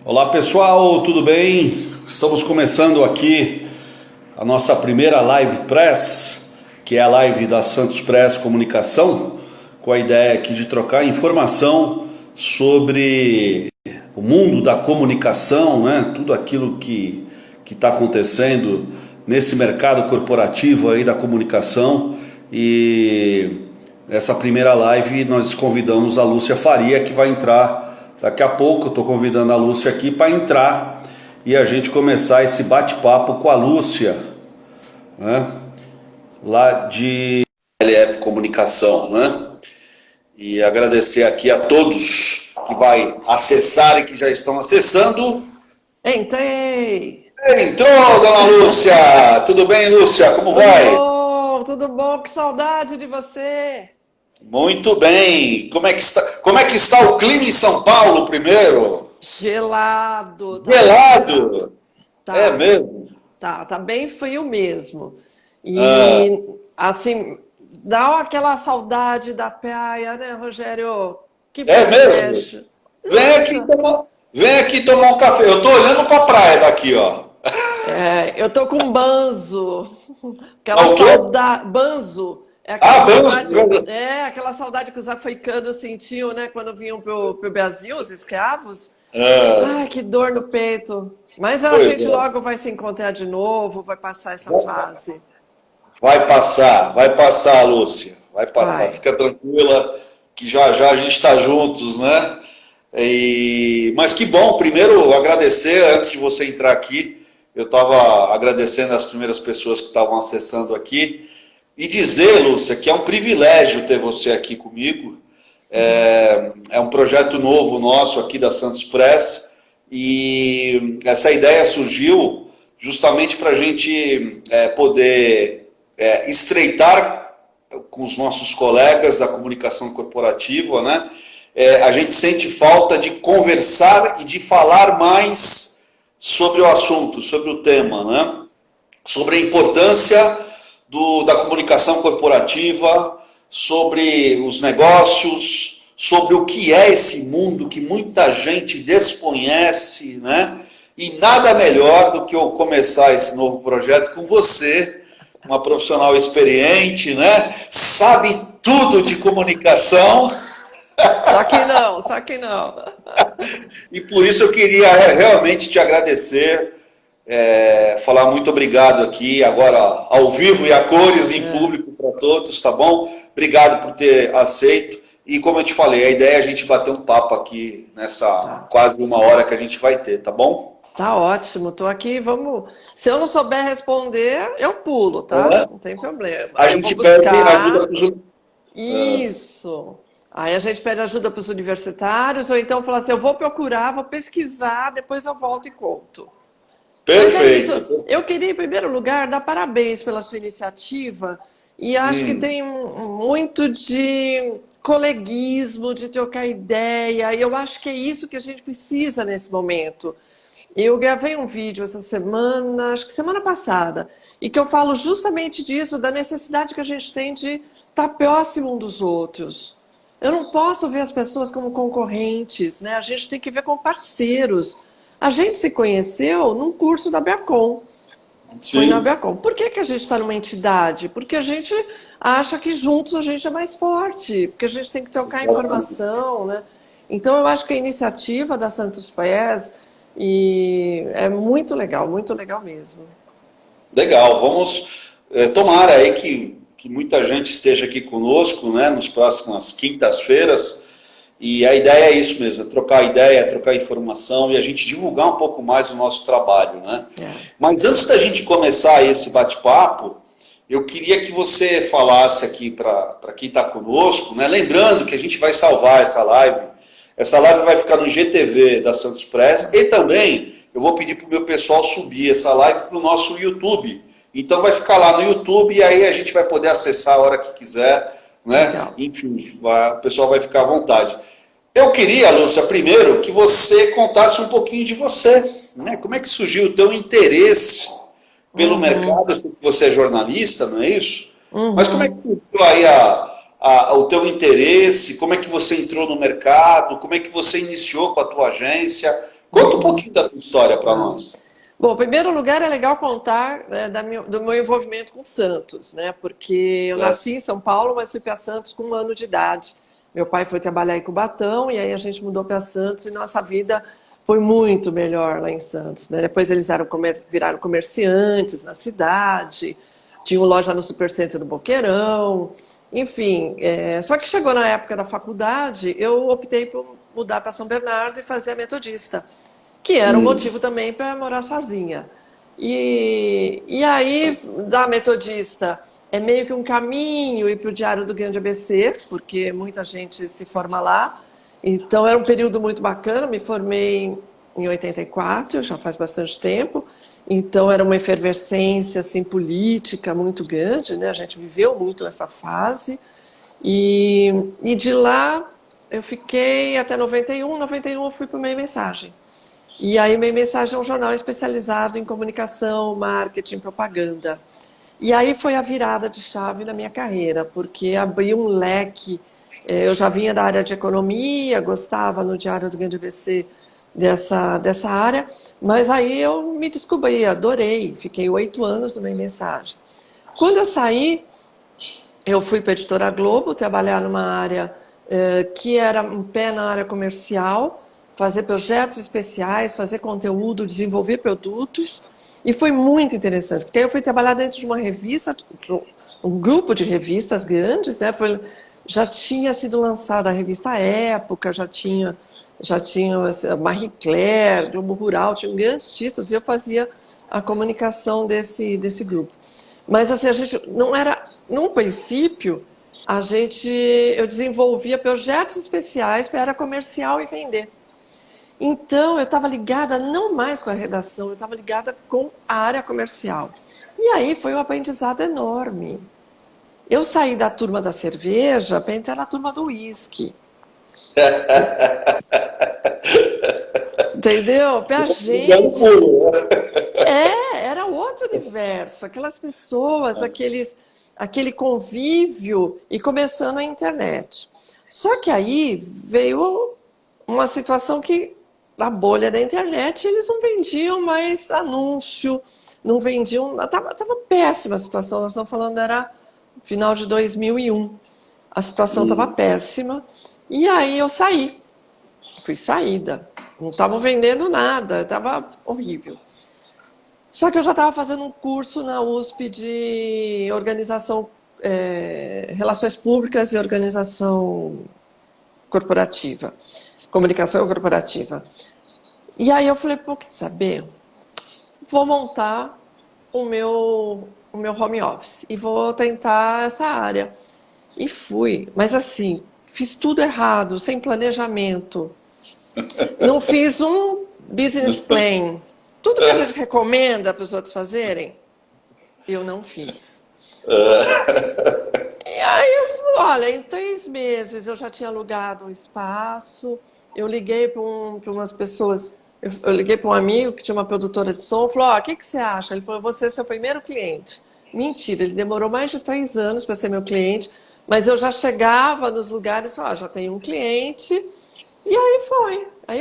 Olá pessoal, tudo bem? Estamos começando aqui a nossa primeira live press, que é a live da Santos Press Comunicação, com a ideia aqui de trocar informação sobre o mundo da comunicação, né? Tudo aquilo que está acontecendo nesse mercado corporativo aí da comunicação. E nessa primeira live nós convidamos a Lúcia Faria, que vai entrar daqui a pouco. Eu estou convidando a Lúcia aqui para entrar e a gente começar esse bate-papo com a Lúcia, né? Lá de LF Comunicação, né? E agradecer aqui a todos que vai acessar e que já estão acessando. Entrei! Entrou, dona Lúcia! Tudo bem, Lúcia? Como vai? Tudo bom, que saudade de você! Muito bem. Como é que está o clima em São Paulo primeiro? Gelado! Gelado? Tá, É mesmo? tá bem frio mesmo. E assim, dá aquela saudade da praia, né, Rogério? Que É mesmo? privilégio! Vem aqui tomar um café. Eu tô olhando para a praia daqui, ó. Eu tô com banzo. O quê? Banzo. É Banzo. aquela saudade que os africanos sentiam, né, quando vinham pro Brasil, os escravos. Ah, Ai, que dor no peito. Mas a pois gente é. logo vai se encontrar de novo, vai passar essa fase. Vai passar, Lúcia. Vai passar. Vai. Fica tranquila que já já a gente está juntos, né? Mas que bom, primeiro agradecer, antes de você entrar aqui, eu estava agradecendo as primeiras pessoas que estavam acessando aqui, e dizer, Lúcia, que é um privilégio ter você aqui comigo. É um projeto novo nosso aqui da Santos Press, e essa ideia surgiu justamente para a gente poder estreitar com os nossos colegas da comunicação corporativa, né? A gente sente falta de conversar e de falar mais sobre o assunto, sobre o tema, né? Sobre a importância da comunicação corporativa, sobre os negócios, sobre o que é esse mundo que muita gente desconhece, né? E nada melhor do que eu começar esse novo projeto com você, uma profissional experiente, né? Sabe tudo de comunicação. Só que não. E por isso eu queria realmente te agradecer, falar muito obrigado aqui, agora ao vivo e a cores, em público para todos, tá bom? Obrigado por ter aceito. E como eu te falei, a ideia é a gente bater um papo aqui nessa quase uma hora que a gente vai ter, tá bom? Tá ótimo, tô aqui, vamos. Se eu não souber responder, eu pulo, tá? Não tem problema. A Eu gente vou pede buscar. ajuda. Isso. Aí a gente pede ajuda para os universitários, ou então fala assim, eu vou procurar, vou pesquisar, depois eu volto e conto. Mas é isso. Perfeito. Eu queria, em primeiro lugar, dar parabéns pela sua iniciativa e acho que tem muito de coleguismo, de trocar ideia, e eu acho que é isso que a gente precisa nesse momento. Eu gravei um vídeo essa semana, acho que semana passada, e que eu falo justamente disso, da necessidade que a gente tem de estar próximo um dos outros. Eu não posso ver as pessoas como concorrentes, né? A gente tem que ver como parceiros. A gente se conheceu num curso da Beacom. Foi na Sim. Beacom. Por que a gente está numa entidade? Porque a gente acha que juntos a gente é mais forte, porque a gente tem que trocar informação, né? Então eu acho que a iniciativa da Santos Press é muito legal mesmo. Legal, vamos tomara aí que muita gente esteja aqui conosco, né, nos próximas quintas-feiras, e a ideia é isso mesmo, é trocar ideia, trocar informação e a gente divulgar um pouco mais o nosso trabalho, né? Mas antes da gente começar esse bate-papo, eu queria que você falasse aqui para quem está conosco, né, lembrando que a gente vai salvar essa live vai ficar no IGTV da Santos Press e também eu vou pedir para o meu pessoal subir essa live para o nosso YouTube. Então vai ficar lá no YouTube e aí a gente vai poder acessar a hora que quiser, né? Legal. Enfim, o pessoal vai ficar à vontade. Eu queria, Lúcia, primeiro que você contasse um pouquinho de você, né? Como é que surgiu o teu interesse pelo mercado? Eu sei que você é jornalista, não é isso? Mas como é que surgiu aí o teu interesse? Como é que você entrou no mercado? Como é que você iniciou com a tua agência? Conta um pouquinho da tua história para nós. Bom, em primeiro lugar, é legal contar do meu envolvimento com Santos, né? Porque eu nasci em São Paulo, mas fui para Santos com 1 ano de idade. Meu pai foi trabalhar em Cubatão e aí a gente mudou para Santos e nossa vida foi muito melhor lá em Santos, né? Depois eles viraram comerciantes na cidade, tinham loja no Supercentro do Boqueirão, enfim. Só que chegou na época da faculdade, eu optei por mudar para São Bernardo e fazer a Metodista, que era um motivo também para morar sozinha. E aí, da Metodista, é meio que um caminho ir para o Diário do Grande ABC, porque muita gente se forma lá. Então, era um período muito bacana. Me formei em 84, já faz bastante tempo. Então, era uma efervescência assim, política muito grande, né? A gente viveu muito essa fase. E de lá, eu fiquei até 91. 91 eu fui para o Meio Mensagem. E aí, o Meio Mensagem é um jornal especializado em comunicação, marketing, propaganda. E aí foi a virada de chave na minha carreira, porque abriu um leque. Eu já vinha da área de economia, gostava no Diário do Grande ABC dessa área, mas aí eu me descobri, adorei. Fiquei 8 anos no Meio Mensagem. Quando eu saí, eu fui para a Editora Globo, trabalhar numa área que era um pé na área comercial, fazer projetos especiais, fazer conteúdo, desenvolver produtos. E foi muito interessante, porque aí eu fui trabalhar dentro de uma revista, um grupo de revistas grandes, né? Já tinha sido lançada a revista Época, já tinha Marie Claire, Globo Rural, tinha grandes títulos, e eu fazia a comunicação desse grupo. Mas assim, a gente não era, num princípio, eu desenvolvia projetos especiais para a área comercial e vender. Então, eu estava ligada não mais com a redação, eu estava ligada com a área comercial. E aí foi um aprendizado enorme. Eu saí da turma da cerveja para entrar na turma do uísque. Entendeu? Pra gente. Era outro universo. Aquelas pessoas, aquele convívio e começando a internet. Só que aí veio uma situação que na bolha da internet, eles não vendiam mais anúncio, não vendiam... Estava péssima a situação, nós estamos falando, era final de 2001. A situação estava péssima. E aí eu saí. Fui saída. Não estavam vendendo nada, estava horrível. Só que eu já estava fazendo um curso na USP de organização, relações públicas e organização corporativa. Comunicação corporativa. E aí eu falei, pô, quer saber? Vou montar o meu home office e vou tentar essa área. E fui. Mas assim, fiz tudo errado, sem planejamento. Não fiz um business plan. Tudo que a gente recomenda para os outros fazerem, eu não fiz. E aí eu falei, olha, em 3 meses eu já tinha alugado um espaço, eu liguei para umas pessoas, eu liguei para um amigo que tinha uma produtora de som, falou, o que você acha? Ele falou, você é seu primeiro cliente. Mentira, ele demorou mais de 3 anos para ser meu cliente, mas eu já chegava nos lugares e falava, já tenho um cliente, e aí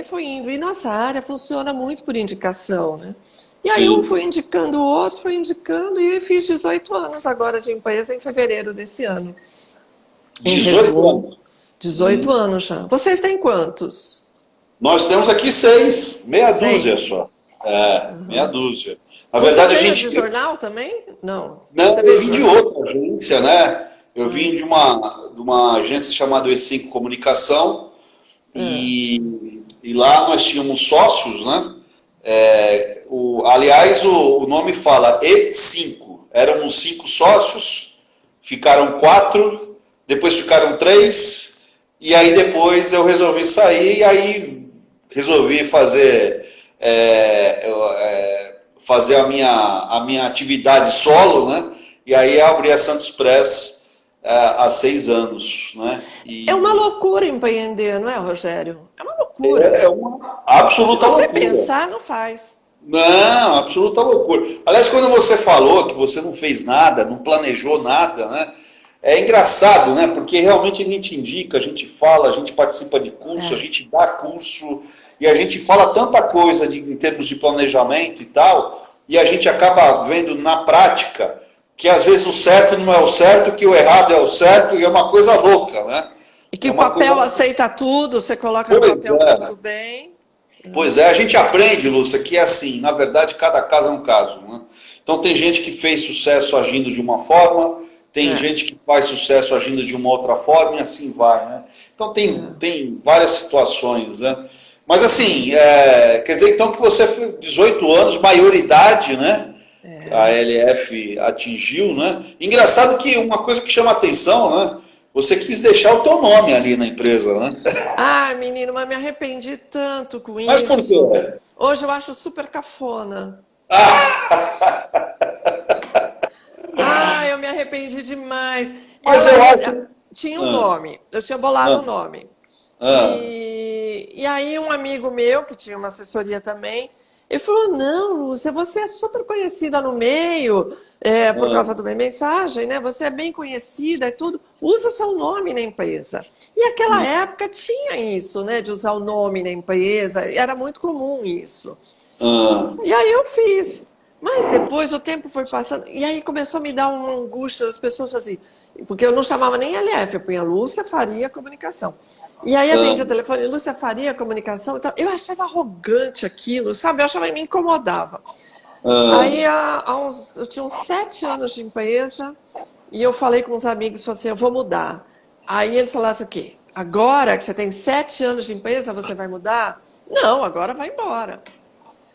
foi indo. E nossa área funciona muito por indicação, né? E aí um fui indicando o outro, fui indicando, e fiz 18 anos agora de empresa em fevereiro desse ano. Em 18 anos? 18 anos já. Vocês têm quantos? Nós temos aqui 6, meia 6. dúzia só. Meia dúzia. Na verdade, Você a veio gente... de jornal também? Não. Não, eu vim de outra agência, né? Eu vim de uma agência chamada E5 Comunicação, e lá nós tínhamos sócios, né? Aliás, o nome fala E5. Éramos 5 sócios, ficaram 4, depois ficaram 3, e aí depois eu resolvi sair, e aí resolvi fazer a minha atividade solo, né? E aí abri a Santos Press há 6 anos, né? É uma loucura empreender, não é, Rogério? É uma loucura. É uma absoluta loucura. Se você pensar, não faz. Não, absoluta loucura. Aliás, quando você falou que você não fez nada, não planejou nada, né? É engraçado, né? Porque realmente a gente indica, a gente fala, a gente participa de curso, a gente dá curso, e a gente fala tanta coisa em termos de planejamento e tal, e a gente acaba vendo na prática que às vezes o certo não é o certo, que o errado é o certo, e é uma coisa louca, né? E que É o uma papel coisa... aceita tudo, você coloca no Pois papel que é. tudo bem. Pois é, a gente aprende, Lúcia, que é assim, na verdade, cada caso é um caso, né? Então tem gente que fez sucesso agindo de uma forma, tem É, gente que faz sucesso agindo de uma outra forma e assim vai, né? Então tem várias situações, né? Mas assim, quer dizer então que você foi 18 anos, maioridade, né? A é. LF atingiu, né? Engraçado que uma coisa que chama atenção, né? Você quis deixar o teu nome ali na empresa, né? Ai, menino, mas me arrependi tanto com Mas por quê? isso. Hoje eu acho super cafona. Ah, eu me arrependi demais. Mas Eu eu ainda acho. tinha um Ah, nome, eu tinha bolado um ah, nome. ah, E aí um amigo meu, que tinha uma assessoria também, ele falou, não, Lúcia, você é super conhecida no meio, por ah, causa do minha mensagem, né? Você é bem conhecida e tudo, usa seu nome na empresa. E aquela época tinha isso, né? De usar o nome na empresa, era muito comum isso. ah, E aí eu fiz. Mas depois o tempo foi passando, e aí começou a me dar uma angústia das pessoas assim, porque eu não chamava nem LF, eu punha Lúcia Faria Comunicação. E aí atendia o ah, telefone, Lúcia Faria Comunicação, então, eu achava arrogante aquilo, sabe? Eu achava que me incomodava. Aí ah, eu tinha uns 7 anos de empresa, e eu falei com uns amigos, falei assim, eu vou mudar. Aí eles falaram assim, o quê? Agora que você tem 7 anos de empresa, você vai mudar? Não, agora vai embora.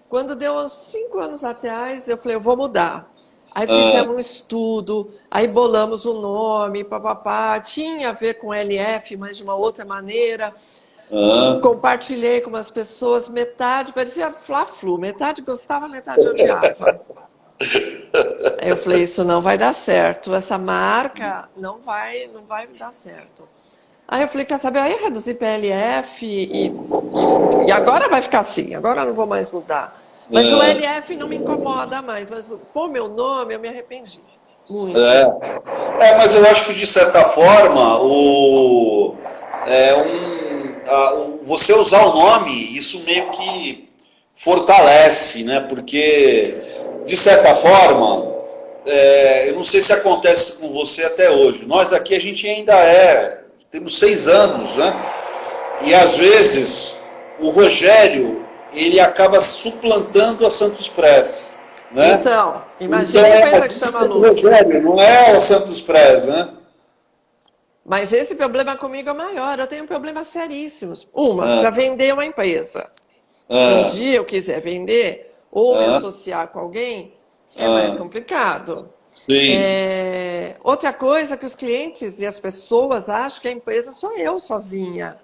Quando deu uns 5 anos atrás, eu falei, eu vou mudar. Aí ah, fizemos um estudo, aí bolamos o nome, papapá, tinha a ver com LF, mas de uma outra maneira. ah. Compartilhei com umas pessoas, metade parecia Fla-Flu, metade gostava, metade odiava. Aí eu falei, isso não vai dar certo, essa marca não vai dar certo. Aí eu falei, quer saber, aí eu reduzi PLF e agora vai ficar assim, agora eu não vou mais mudar. Mas o Ah. LF não me incomoda mais, mas pôr meu nome eu me arrependi. Muito. Mas eu acho que de certa forma você usar o nome, isso meio que fortalece, né? Porque de certa forma, eu não sei se acontece com você até hoje. Nós aqui a gente ainda temos 6 anos, né? E às vezes o Rogério ele acaba suplantando a Santos Press, né? Então, Então imagine a a empresa que gente chama tem o Lúcia. Rogério, não é o Santos Press, né? Mas esse problema comigo é maior, eu tenho problemas seríssimos. Uma, Ah, para vender uma empresa. Se um ah, dia eu quiser vender ou me ah, associar com alguém, é mais ah, complicado. sim. Outra coisa que os clientes e as pessoas acham que a empresa sou eu sozinha.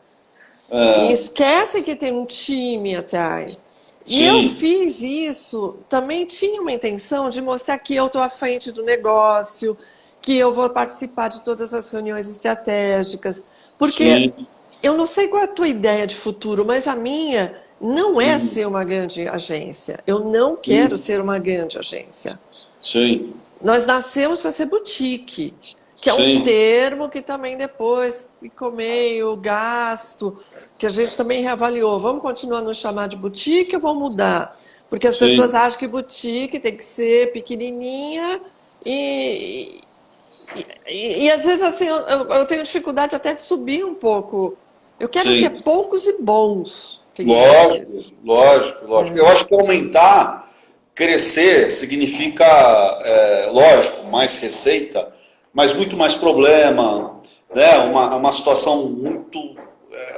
E Ah, esquecem que tem um time atrás. E eu sim. fiz isso, também tinha uma intenção de mostrar que eu estou à frente do negócio, que eu vou participar de todas as reuniões estratégicas. Porque Sim. eu não sei qual é a tua ideia de futuro, mas a minha não é Hum, ser uma grande agência. Eu não quero sim. ser uma grande agência. Sim. Nós nascemos para ser boutique, que é um Sim. termo que também depois ficou meio gasto, que a gente também reavaliou. Vamos continuar a nos chamar de boutique ou vamos mudar? Porque as pessoas Sim. acham que boutique tem que ser pequenininha e às vezes assim eu tenho dificuldade até de subir um pouco. Eu quero ter Sim. poucos e bons Lógico, clientes. lógico, lógico. Eu acho que aumentar, crescer, significa, lógico, mais receita, mas muito mais problema, né? Uma situação muito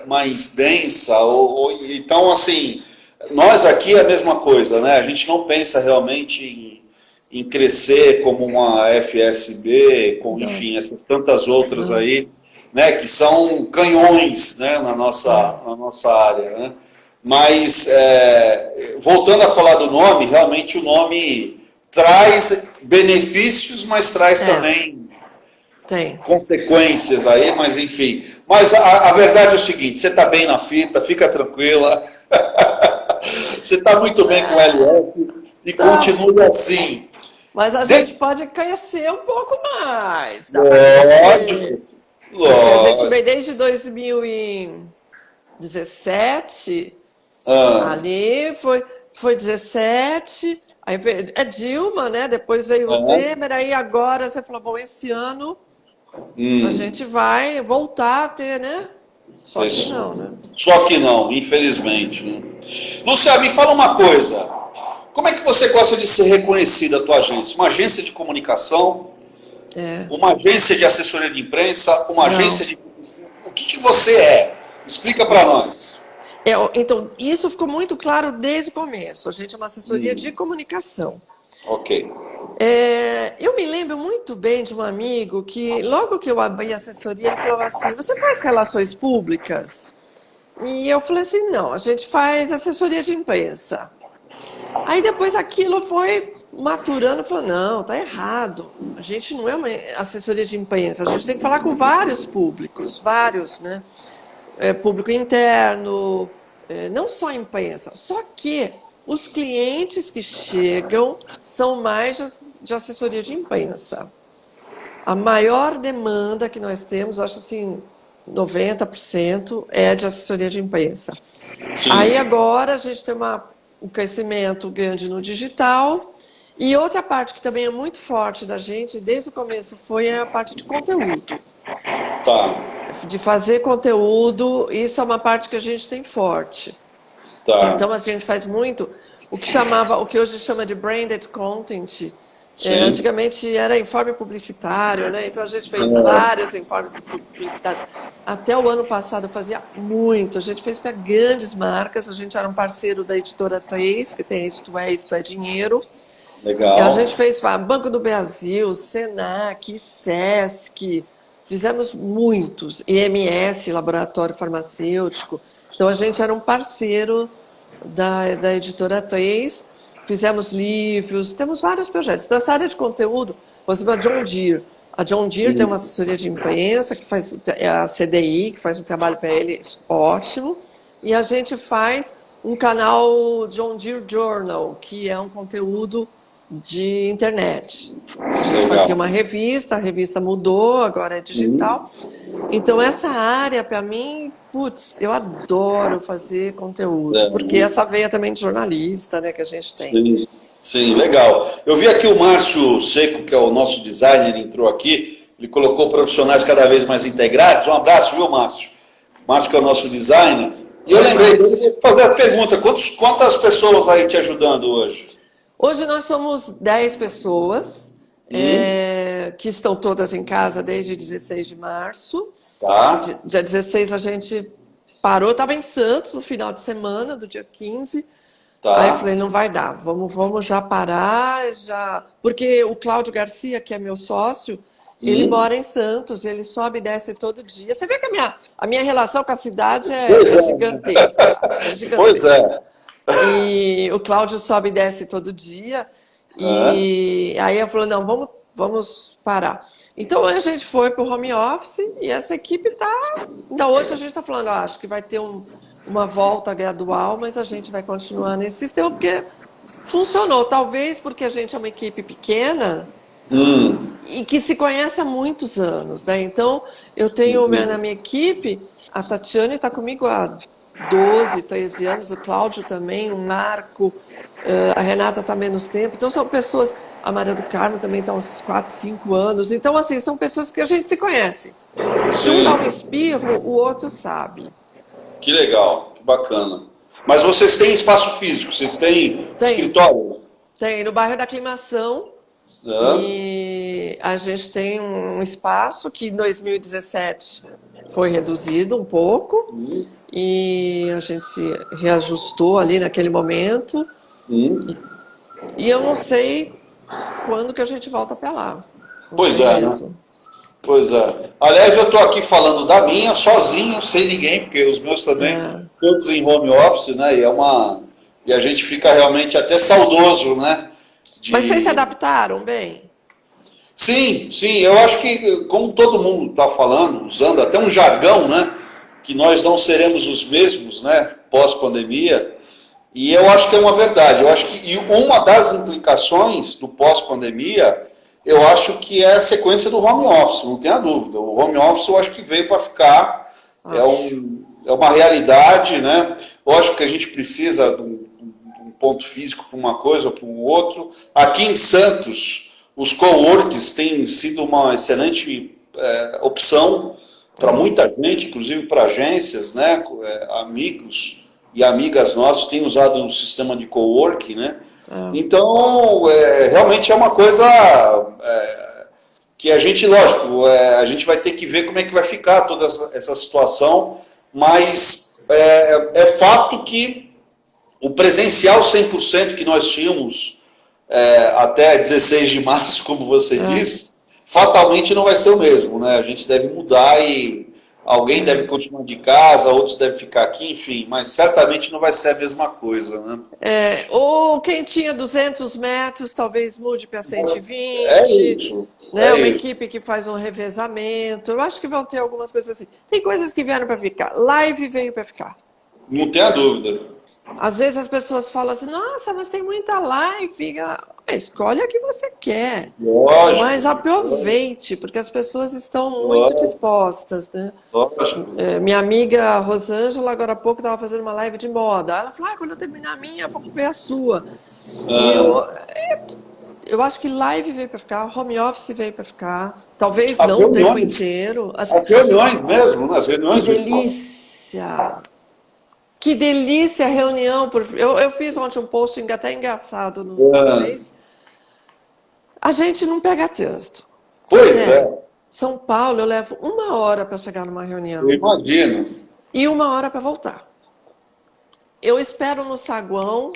mais densa. Então, assim, nós aqui é a mesma coisa, né? A gente não pensa realmente em crescer como uma FSB, enfim, Nossa, essas tantas outras não. aí, né? Que são canhões, né? Na nossa área, né? Mas, voltando a falar do nome, realmente o nome traz benefícios, mas traz É, também tem. consequências aí, mas enfim. Mas a verdade é o seguinte, você está bem na fita, fica tranquila, você está muito bem com o LF e Tá. continue assim. Mas a gente De... pode crescer um pouco mais. Dá para Lógico, crescer. Porque a gente lógico. vem desde 2017. Ali foi 17, aí é Dilma, né? Depois veio o Temer, aí agora você falou, bom, esse ano a gente vai voltar a ter, né? Só que não, né? Só que não, infelizmente. Né? Luciano, me fala uma coisa. Como é que você gosta de ser reconhecida a tua agência? Uma agência de comunicação? Uma agência de assessoria de imprensa? Uma agência de... O que você é? Explica para nós. Então, isso ficou muito claro desde o começo. A gente é uma assessoria de comunicação. Ok. Eu me lembro muito bem de um amigo que, logo que eu abri a assessoria, ele falou assim, você faz relações públicas? E eu falei assim, não, a gente faz assessoria de imprensa. Aí depois aquilo foi maturando, falou, não, tá errado. A gente não é uma assessoria de imprensa, a gente tem que falar com vários públicos, vários, né? Público interno, não só imprensa. Só que os clientes que chegam são mais de assessoria de imprensa. A maior demanda que nós temos, acho assim, 90% é de assessoria de imprensa. Sim. Aí agora a gente tem um crescimento grande no digital. E outra parte que também é muito forte da gente, desde o começo, foi a parte de conteúdo. Tá. De fazer conteúdo, isso é uma parte que a gente tem forte. Tá. Então a gente faz muito o que hoje chama de branded content. Antigamente era informe publicitário, né? Então a gente fez vários informes publicitários. Até o ano passado eu fazia muito. A gente fez para grandes marcas. A gente era um parceiro da Editora 3, que tem Isto é Dinheiro. Legal. E a gente fez Banco do Brasil, Senac, Sesc. Fizemos muitos. IMS, Laboratório Farmacêutico. Então a gente era um parceiro da Editora 3. Fizemos livros, temos vários projetos. Então, essa área de conteúdo, você vê a John Deere. A John Deere tem uma assessoria de imprensa, que faz a CDI, que faz um trabalho para eles ótimo. E a gente faz um canal John Deere Journal, que é um conteúdo de internet. A gente fazia uma revista, a revista mudou, agora é digital. Então, essa área, para mim, putz, eu adoro fazer conteúdo, porque essa veia também de jornalista, né, que a gente tem. Sim, legal. Eu vi aqui o Márcio Seco, que é o nosso designer, entrou aqui, ele colocou profissionais cada vez mais integrados. Um abraço, viu, Márcio? Márcio, que é o nosso designer. E eu lembrei dele de fazer a pergunta, quantas pessoas aí te ajudando hoje? Hoje nós somos 10 pessoas, que estão todas em casa desde 16 de março. Tá. Dia 16 a gente parou, estava em Santos no final de semana, do dia 15. Tá. Aí eu falei, não vai dar, vamos já parar, porque o Cláudio Garcia, que é meu sócio, ele mora em Santos, ele sobe e desce todo dia. Você vê que a minha relação com a cidade é gigantesca. Pois é. E o Cláudio sobe e desce todo dia. E aí eu falei, não, vamos parar. Então a gente foi para o home office e essa equipe está... Ainda hoje a gente está falando, acho que vai ter uma volta gradual, mas a gente vai continuar nesse sistema porque funcionou. Talvez porque a gente é uma equipe pequena e que se conhece há muitos anos, né? Então eu tenho na minha equipe, a Tatiane está comigo há 12, 13 anos, o Cláudio também, o Marco, a Renata está há menos tempo. Então são pessoas... A Maria do Carmo também está há uns 4, 5 anos. Então, assim, são pessoas que a gente se conhece. Se um dá um espirro, o outro sabe. Que legal, que bacana. Mas vocês têm espaço físico? Vocês têm escritório? Tem, no bairro da Aclimação. E a gente tem um espaço que em 2017 foi reduzido um pouco. E a gente se reajustou ali naquele momento. E eu não sei quando que a gente volta para lá. Pois é, né? Pois é. Aliás, eu estou aqui falando da minha, sozinho, sem ninguém, porque os meus também, todos em home office, né? E a gente fica realmente até saudoso, né? Mas vocês se adaptaram bem? Sim, eu acho que, como todo mundo está falando, usando até um jargão, né? Que nós não seremos os mesmos, né? Pós-pandemia. E eu acho que é uma verdade. Eu acho que uma das implicações do pós-pandemia, eu acho que é a sequência do home office, não tenha dúvida. O home office eu acho que veio para ficar, é uma realidade, né? Lógico que a gente precisa de um ponto físico para uma coisa ou para um outro. Aqui em Santos, os coworks têm sido uma excelente opção para muita gente, inclusive para agências, né? Amigos e amigas nossos têm usado o sistema de coworking, né? Então, realmente é uma coisa que a gente, lógico, a gente vai ter que ver como é que vai ficar toda essa situação, mas é fato que o presencial 100% que nós tínhamos até 16 de março, como você disse, fatalmente não vai ser o mesmo, né? A gente deve mudar e alguém deve continuar de casa, outros devem ficar aqui, enfim, mas certamente não vai ser a mesma coisa, né? Ou quem tinha 200 metros, talvez mude para 120. É isso. Né? Uma equipe que faz um revezamento. Eu acho que vão ter algumas coisas assim. Tem coisas que vieram para ficar. Live veio para ficar. Não tenha dúvida. Às vezes as pessoas falam assim, nossa, mas tem muita live. Escolhe a que você quer. Lógico. Mas aproveite, porque as pessoas estão muito dispostas, né? Lógico. Minha amiga Rosângela, agora há pouco, estava fazendo uma live de moda. Ela falou, quando eu terminar a minha, eu vou ver a sua. Eu acho que live veio para ficar, home office veio para ficar. Talvez não o tempo inteiro. As reuniões mesmo, né? As reuniões. Que delícia! Que delícia a reunião. Eu fiz ontem um post até engraçado no Face. A gente não pega trânsito. Pois é. São Paulo, eu levo 1 hora para chegar numa reunião. Eu imagino. E 1 hora para voltar. Eu espero no saguão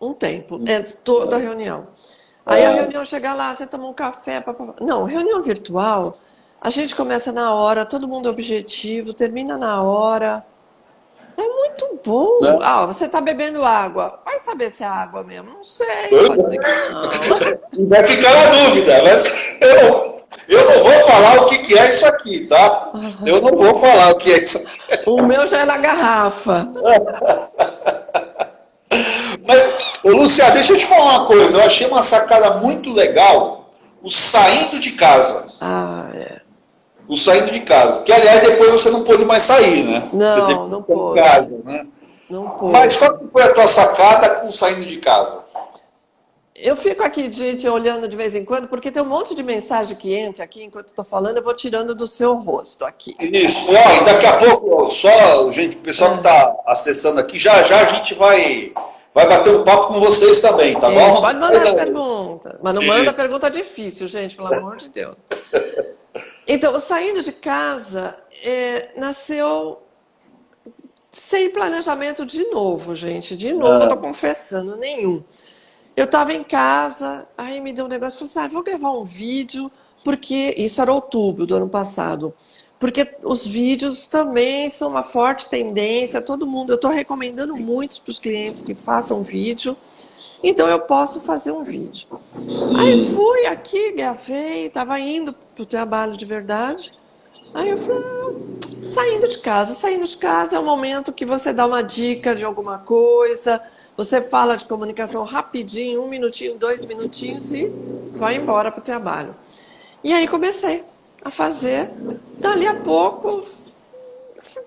um tempo, toda a reunião. Aí a reunião chega lá, você toma um café. Não, reunião virtual, a gente começa na hora, todo mundo é objetivo, termina na hora. É muito bom. Você está bebendo água. Vai saber se é água mesmo? Não sei, pode ser que não. Vai ficar na dúvida. Eu não vou falar o que é isso aqui, tá? Eu não vou falar o que é isso aqui. O meu já é na garrafa. Mas, Lúcia, deixa eu te falar uma coisa. Eu achei uma sacada muito legal o saindo de casa. O saindo de casa. Que, aliás, depois você não pôde mais sair, né? Não, não pôde. Casa, né? Não pôde. Mas qual foi a tua sacada com o saindo de casa? Eu fico aqui, gente, olhando de vez em quando, porque tem um monte de mensagem que entra aqui enquanto estou falando, eu vou tirando do seu rosto aqui. Isso. E daqui a pouco, gente, o pessoal que está acessando aqui, já a gente vai bater um papo com vocês também, tá bom? Pode mandar as perguntas. Mas não manda pergunta difícil, gente, pelo amor de Deus. Então, saindo de casa, nasceu sem planejamento de novo, gente. De novo, eu tô confessando, nenhum. Eu estava em casa, aí me deu um negócio, falei assim, vou gravar um vídeo, porque isso era outubro do ano passado. Porque os vídeos também são uma forte tendência, todo mundo, eu estou recomendando muito para os clientes que façam vídeo, então eu posso fazer um vídeo. Aí fui aqui, gravei, estava indo para o trabalho de verdade, aí eu falei, saindo de casa é o momento que você dá uma dica de alguma coisa, você fala de comunicação rapidinho, 1 minutinho, 2 minutinhos e vai embora para o trabalho. E aí comecei a fazer, dali a pouco,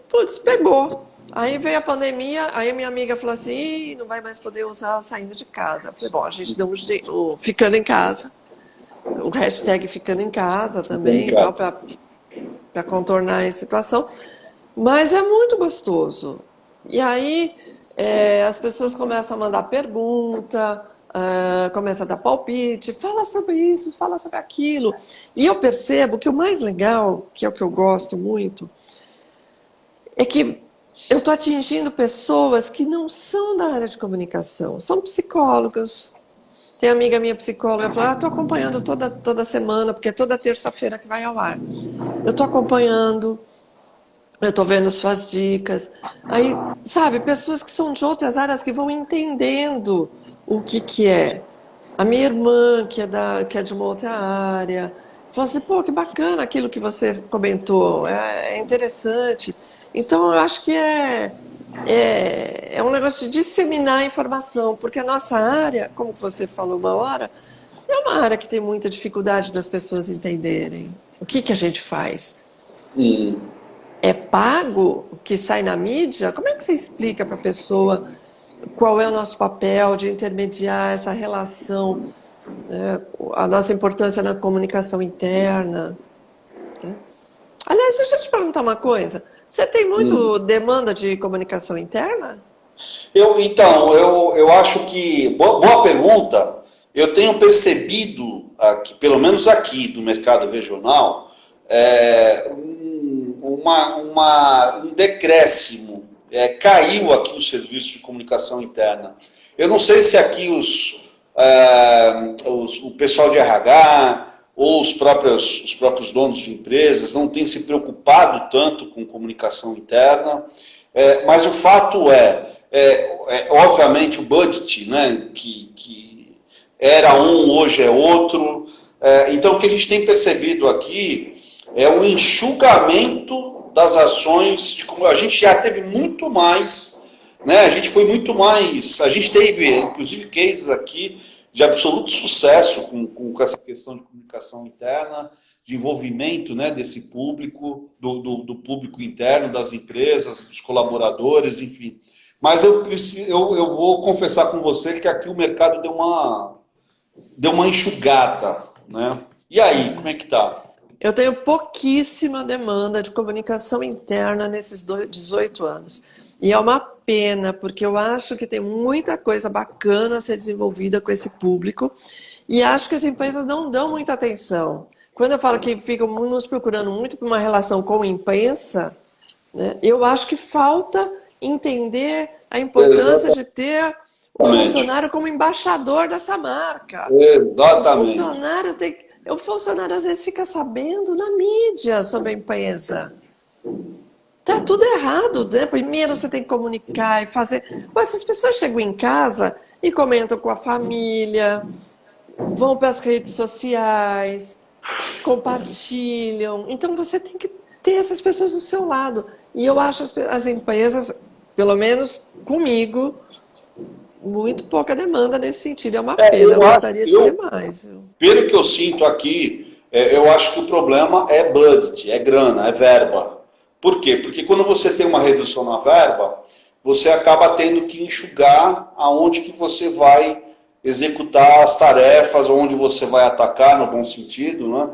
putz, pegou. Aí veio a pandemia, aí minha amiga falou assim, não vai mais poder usar o saindo de casa. Eu falei, bom, a gente deu um jeito, ficando em casa, o hashtag ficando em casa também, para contornar a situação. Mas é muito gostoso. E aí as pessoas começam a mandar pergunta, começa a dar palpite, fala sobre isso, fala sobre aquilo. E eu percebo que o mais legal, que é o que eu gosto muito, é que eu estou atingindo pessoas que não são da área de comunicação, são psicólogos. Tem amiga minha psicóloga, falou, estou acompanhando toda semana, porque é toda terça-feira que vai ao ar. Eu estou acompanhando, eu estou vendo suas dicas. Aí, sabe, pessoas que são de outras áreas que vão entendendo o que é. A minha irmã, que é de uma outra área, falou assim, pô, que bacana aquilo que você comentou, é interessante. Então, eu acho que é um negócio de disseminar a informação, porque a nossa área, como você falou uma hora, é uma área que tem muita dificuldade das pessoas entenderem o que a gente faz. é pago, que sai na mídia? Como é que você explica para a pessoa qual é o nosso papel de intermediar essa relação, né, a nossa importância na comunicação interna? Né? Aliás, deixa eu te perguntar uma coisa. Você tem muito demanda de comunicação interna? Eu acho que, boa pergunta, eu tenho percebido, aqui, pelo menos aqui do mercado regional, um decréscimo, caiu aqui o serviço de comunicação interna. Eu não sei se aqui o pessoal de RH ou os próprios donos de empresas não têm se preocupado tanto com comunicação interna, mas o fato obviamente, o budget, né, que era hoje é outro. Então, o que a gente tem percebido aqui é um enxugamento das ações. A gente já teve muito mais, né, a gente teve, inclusive, cases aqui de absoluto sucesso com essa questão de comunicação interna, de envolvimento, né, desse público, do público interno, das empresas, dos colaboradores, enfim. Mas eu vou confessar com você que aqui o mercado deu uma enxugada, né? E aí, como é que tá? Eu tenho pouquíssima demanda de comunicação interna nesses 18 anos. E é uma pena, porque eu acho que tem muita coisa bacana a ser desenvolvida com esse público e acho que as empresas não dão muita atenção. Quando eu falo que ficam nos procurando muito por uma relação com a imprensa, né, eu acho que falta entender a importância de ter o funcionário como embaixador dessa marca. Exatamente. O funcionário às vezes fica sabendo na mídia sobre a empresa. Tá tudo errado, né? Primeiro você tem que comunicar e fazer. Mas essas pessoas chegam em casa e comentam com a família, vão para as redes sociais, compartilham. Então você tem que ter essas pessoas do seu lado. E eu acho as empresas, pelo menos comigo, muito pouca demanda nesse sentido. É uma pena, eu gostaria de ter mais. Viu? Pelo que eu sinto aqui, eu acho que o problema é budget, é grana, é verba. Por quê? Porque quando você tem uma redução na verba, você acaba tendo que enxugar aonde que você vai executar as tarefas, onde você vai atacar, no bom sentido, né?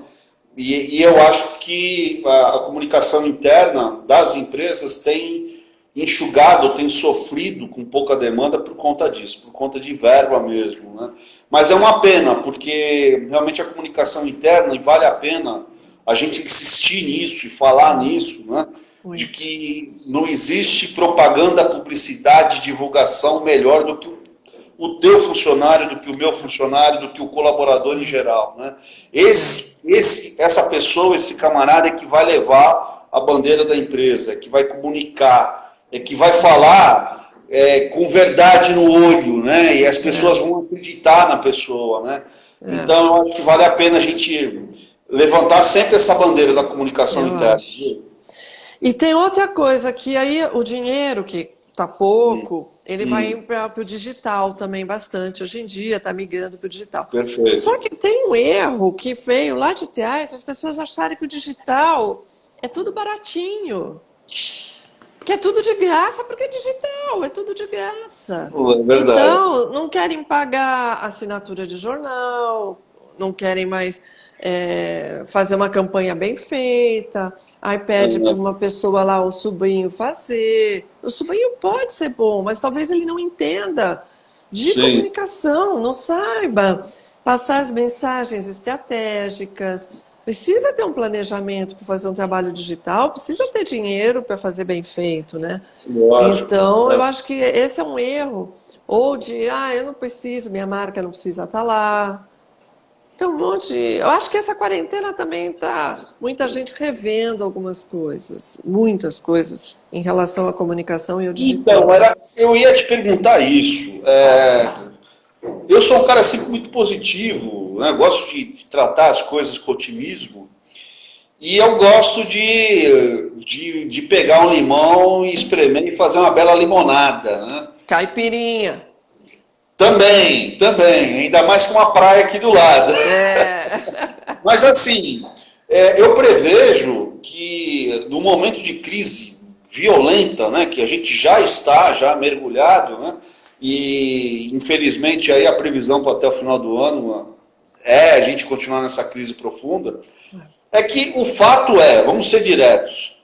E eu acho que a comunicação interna das empresas tem enxugado, tem sofrido com pouca demanda por conta disso, por conta de verba mesmo, né? Mas é uma pena, porque realmente a comunicação interna, e vale a pena a gente insistir nisso e falar nisso, né? De que não existe propaganda, publicidade, divulgação melhor do que o teu funcionário, do que o meu funcionário, do que o colaborador em geral, né? Essa pessoa, esse camarada é que vai levar a bandeira da empresa, é que vai comunicar, é que vai falar com verdade no olho, né? E as pessoas vão acreditar na pessoa, né? Então, eu acho que vale a pena a gente levantar sempre essa bandeira da comunicação interna. E tem outra coisa, que aí o dinheiro, que está pouco, ele vai para o digital também bastante. Hoje em dia está migrando para o digital. Perfeito. Só que tem um erro que veio lá de trás, as pessoas acharem que o digital é tudo baratinho. Que é tudo de graça, porque é digital, é tudo de graça. É verdade. Então, não querem pagar assinatura de jornal, não querem mais fazer uma campanha bem feita. Aí pede para uma pessoa lá, o sobrinho, fazer. O sobrinho pode ser bom, mas talvez ele não entenda de comunicação, não saiba passar as mensagens estratégicas. Precisa ter um planejamento para fazer um trabalho digital, precisa ter dinheiro para fazer bem feito, né? Então, eu acho que esse é um erro. Ou de, eu não preciso, minha marca não precisa estar lá. Tem um monte. Eu acho que essa quarentena também está muita gente revendo algumas coisas, muitas coisas em relação à comunicação e ao digital. Então, eu ia te perguntar isso. Eu sou um cara sempre muito positivo, né? Gosto de tratar as coisas com otimismo. E eu gosto de pegar um limão e espremer e fazer uma bela limonada, né? Caipirinha. Também. Ainda mais com uma praia aqui do lado. Mas assim, eu prevejo que que no momento de crise violenta, né, que a gente já está mergulhado, né, e infelizmente aí a previsão para até o final do ano a gente continuar nessa crise profunda, é que o fato vamos ser diretos,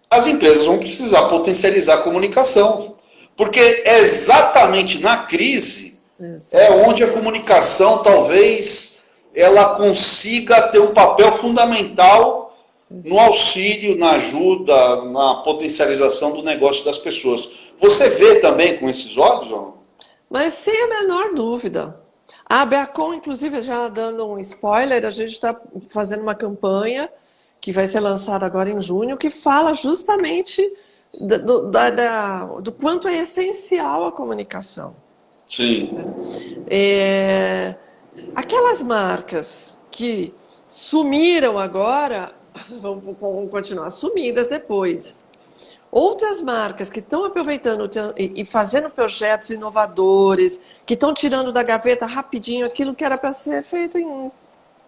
as empresas vão precisar potencializar a comunicação, porque é exatamente na crise onde a comunicação talvez ela consiga ter um papel fundamental no auxílio, na ajuda, na potencialização do negócio das pessoas. Você vê também com esses olhos, ou não? Mas sem a menor dúvida. A Abeacon, inclusive, já dando um spoiler, a gente está fazendo uma campanha que vai ser lançada agora em junho, que fala justamente do quanto é essencial a comunicação. Sim. Aquelas marcas que sumiram agora vão continuar sumidas depois. Outras marcas que estão aproveitando e fazendo projetos inovadores, que estão tirando da gaveta rapidinho aquilo que era para ser feito em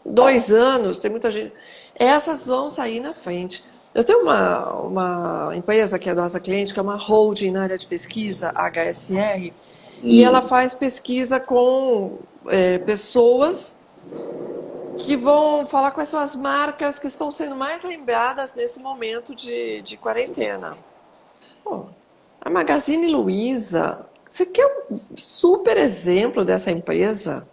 2 anos, tem muita gente. Essas vão sair na frente. Eu tenho uma empresa que é nossa cliente, que é uma holding na área de pesquisa, HSR, e ela faz pesquisa com pessoas que vão falar quais são as marcas que estão sendo mais lembradas nesse momento de quarentena. Pô, a Magazine Luiza, você quer um super exemplo dessa empresa?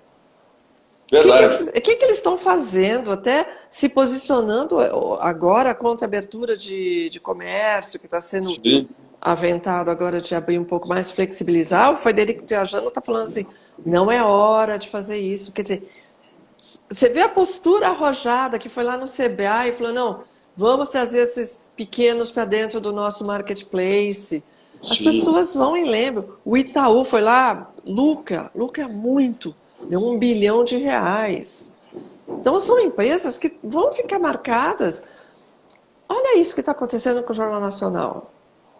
Verdade. O que eles estão fazendo, até se posicionando agora contra a abertura de comércio, que está sendo aventado agora de abrir um pouco mais, flexibilizar? O Frederico Trajano está falando assim, não é hora de fazer isso. Quer dizer, você vê a postura arrojada que foi lá no CBA e falou, não, vamos trazer esses pequenos para dentro do nosso marketplace. As pessoas vão e lembram. O Itaú foi lá, lucra muito, deu R$1 bilhão. Então são empresas que vão ficar marcadas. Olha isso que está acontecendo com o Jornal Nacional.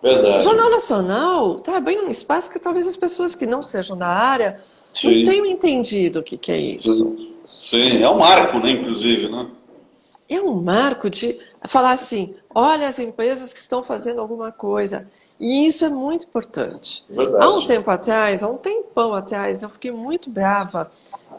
Verdade. O Jornal Nacional está abrindo um espaço que talvez as pessoas que não sejam da área não tenham entendido o que é isso. Sim, é um marco, né, inclusive, né? É um marco de falar assim, olha as empresas que estão fazendo alguma coisa. E isso é muito importante. Verdade. Há um tempão atrás, eu fiquei muito brava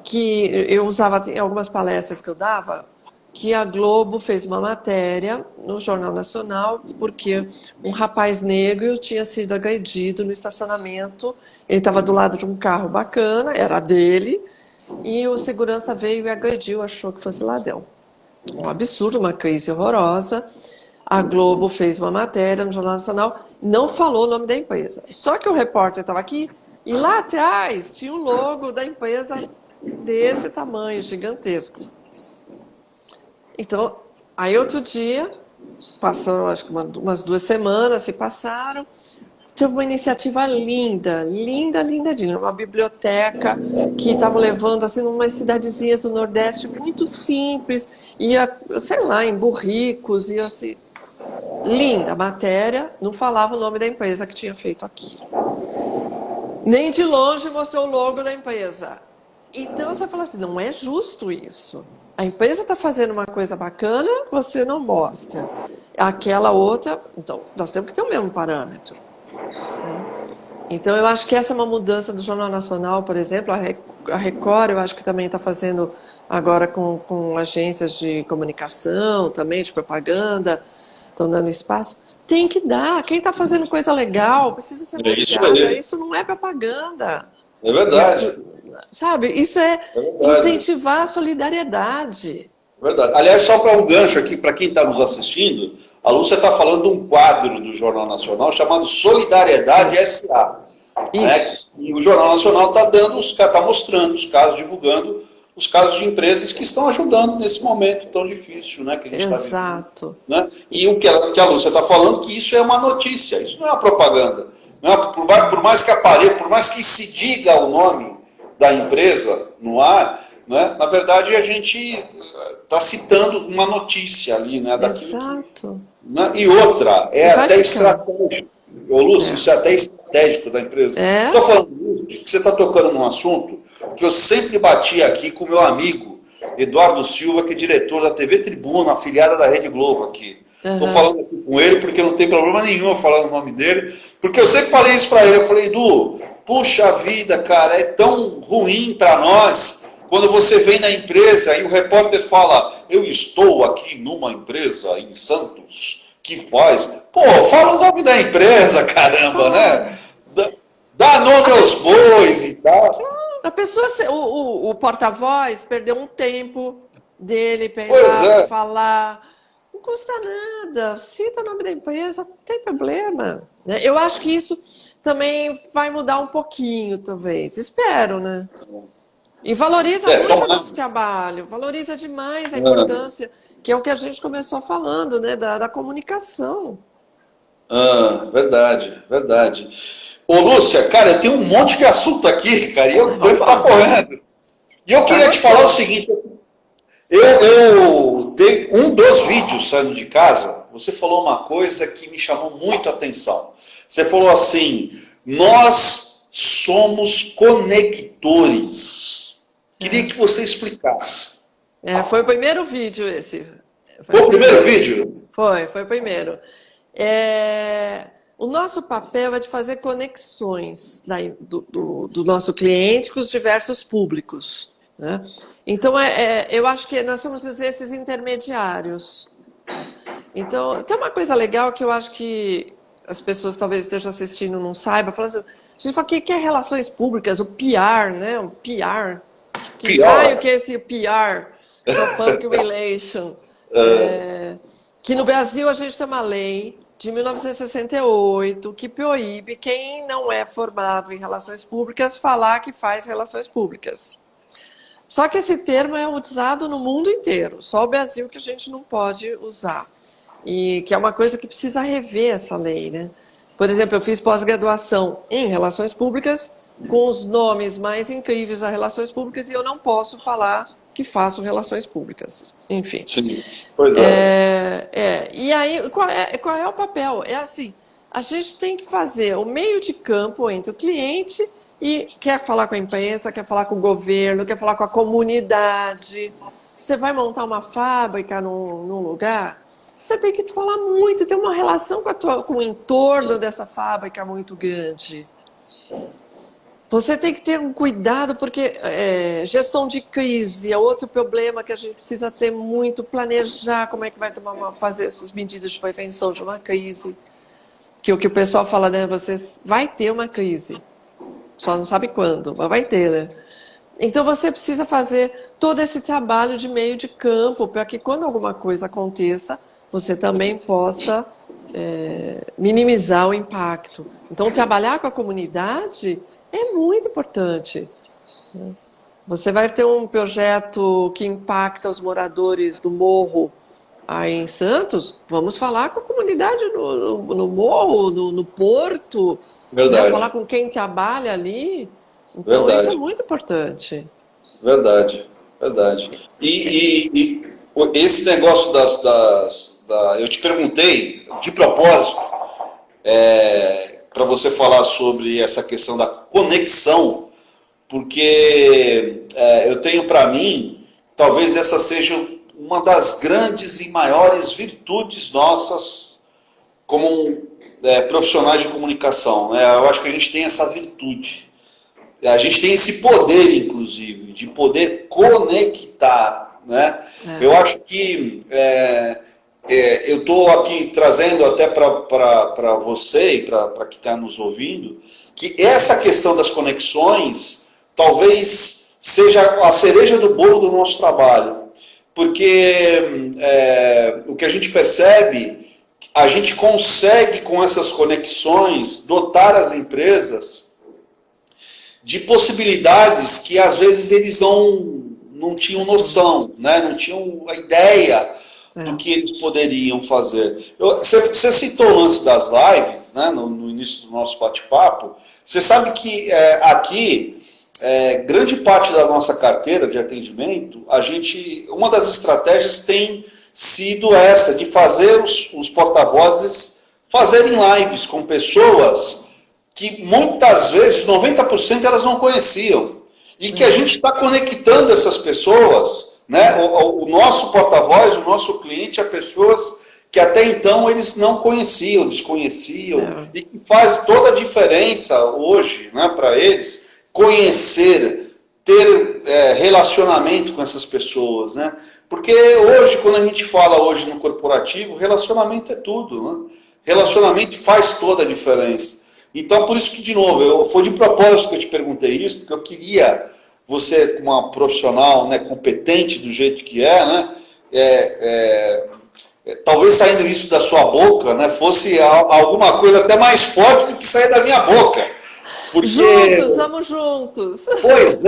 que eu usava em algumas palestras que eu dava, que a Globo fez uma matéria no Jornal Nacional, porque um rapaz negro tinha sido agredido no estacionamento. Ele estava do lado de um carro bacana, era dele, e o segurança veio e agrediu, achou que fosse ladrão. Um absurdo, uma crise horrorosa. A Globo fez uma matéria no Jornal Nacional, não falou o nome da empresa. Só que o repórter estava aqui e lá atrás tinha o logo da empresa desse tamanho, gigantesco. Então, aí outro dia, passou acho que umas 2 semanas se passaram, teve uma iniciativa linda, uma biblioteca que estava levando assim umas cidadezinhas do Nordeste muito simples, ia, sei lá, em Burricos, ia assim, linda matéria, não falava o nome da empresa que tinha feito aquilo. Nem de longe mostrou o logo da empresa. Então você fala assim, não é justo isso. A empresa está fazendo uma coisa bacana, você não mostra. Aquela outra, então nós temos que ter o mesmo parâmetro. Então eu acho que essa é uma mudança do Jornal Nacional, por exemplo, a Record eu acho que também está fazendo agora com agências de comunicação, também de propaganda, estão dando espaço. Tem que dar, quem está fazendo coisa legal precisa ser mostrada, isso não é propaganda. É verdade. Sabe, isso é incentivar a solidariedade. Verdade. Aliás, só para um gancho aqui, para quem está nos assistindo, a Lúcia está falando de um quadro do Jornal Nacional chamado Solidariedade SA. Né? E o Jornal Nacional está mostrando os casos, divulgando os casos de empresas que estão ajudando nesse momento tão difícil, né, que a gente está vivendo. Exato. Né? E o que a Lúcia está falando, que isso é uma notícia, isso não é uma propaganda. Não é, por mais que apareça, por mais que se diga o nome da empresa no ar, né, na verdade a gente está citando uma notícia ali, né, daquilo. Exato. Né? E outra, até estratégico. Ô, Lúcio, isso é até estratégico da empresa. Estou falando isso, que você está tocando num assunto que eu sempre bati aqui com o meu amigo Eduardo Silva, que é diretor da TV Tribuna, afiliada da Rede Globo aqui. Estou Aham. falando aqui com ele porque não tem problema nenhum eu falar o nome dele, porque eu sempre falei isso para ele, eu falei, Edu, puxa vida, cara, é tão ruim para nós quando você vem na empresa e o repórter fala, eu estou aqui numa empresa em Santos que faz... Pô, fala o nome da empresa, caramba, né? Fala. Dá A nome aos pessoa, bois e tal. a pessoa, o porta-voz perdeu um tempo dele para ir Pois lá é. falar. Não custa nada, cita o nome da empresa, não tem problema. Né? Eu acho que isso também vai mudar um pouquinho, talvez. Espero, né? E valoriza muito o Toma. nosso trabalho, valoriza demais a importância, que é o que a gente começou falando, né? Da comunicação. Verdade, verdade. Ô, Lúcia, cara, eu tenho um monte de assunto aqui, cara, e o Vamos tempo tá embora. correndo. E eu Tá queria te falar o gostoso. seguinte, eu tenho um dos vídeos saindo de casa, você falou uma coisa que me chamou muito a atenção. Você falou assim, nós somos conectores. Queria que você explicasse. Foi o primeiro vídeo esse. Foi Foi o o primeiro primeiro. vídeo? Foi o primeiro. O nosso papel é de fazer conexões do nosso cliente com os diversos públicos, né? Então, eu acho que nós somos esses intermediários. Então, tem uma coisa legal que eu acho que as pessoas talvez estejam assistindo e não saibam. Falando assim, a gente fala, o que é relações públicas? O PR, né? O PR. Que raio Pior. que é esse PR? Que é o Public Relation. É, que no Brasil a gente tem uma lei de 1968 que proíbe quem não é formado em relações públicas falar que faz relações públicas. Só que esse termo é usado no mundo inteiro, só o Brasil que a gente não pode usar. E que é uma coisa que precisa rever essa lei, né? Por exemplo, eu fiz pós-graduação em relações públicas com os nomes mais incríveis das relações públicas e eu não posso falar que faço relações públicas. Enfim. Sim, pois é. E aí, qual é o papel? É assim, a gente tem que fazer o meio de campo entre o cliente e quer falar com a imprensa, quer falar com o governo, quer falar com a comunidade. Você vai montar uma fábrica num lugar, você tem que falar muito, ter uma relação com o entorno dessa fábrica muito grande. Você tem que ter um cuidado, porque gestão de crise é outro problema que a gente precisa ter muito, planejar como é que vai fazer essas medidas de prevenção de uma crise. Que o que o pessoal fala, né? Você vai ter uma crise, só não sabe quando, mas vai ter, né? Então você precisa fazer todo esse trabalho de meio de campo, para que quando alguma coisa aconteça, você também possa minimizar o impacto. Então trabalhar com a comunidade é muito importante. Você vai ter um projeto que impacta os moradores do morro aí em Santos, vamos falar com a comunidade no morro, no porto, né? Falar Verdade, com quem trabalha ali. Então isso é verdade, muito importante. verdade, verdade. Esse negócio eu te perguntei, de propósito, para você falar sobre essa questão da conexão, porque eu tenho para mim, talvez essa seja uma das grandes e maiores virtudes nossas como profissionais de comunicação. Né? Eu acho que a gente tem essa virtude. A gente tem esse poder, inclusive, de poder conectar. Né? Eu acho que eu estou aqui trazendo até para você e para quem está nos ouvindo, que essa questão das conexões talvez seja a cereja do bolo do nosso trabalho. Porque o que a gente percebe, a gente consegue com essas conexões dotar as empresas de possibilidades que às vezes eles não tinham noção, né? Não tinham a ideia do que eles poderiam fazer. Você citou o lance das lives, né? No início do nosso bate-papo. Você sabe que aqui, grande parte da nossa carteira de atendimento, uma das estratégias tem sido essa, de fazer os porta-vozes fazerem lives com pessoas que muitas vezes, 90% elas não conheciam. E que a gente está conectando essas pessoas, né? O nosso porta-voz, o nosso cliente, a pessoas que até então eles não conheciam, desconheciam, É. e que faz toda a diferença hoje, né, para eles, conhecer, ter relacionamento com essas pessoas, né? Porque hoje, quando a gente fala hoje no corporativo, relacionamento é tudo, né? Relacionamento faz toda a diferença. Então, por isso que, de novo, foi de propósito que eu te perguntei isso, porque eu queria você, como uma profissional, né, competente do jeito que é, né, talvez saindo isso da sua boca, né, fosse alguma coisa até mais forte do que sair da minha boca. Porque... Juntos, vamos juntos. Pois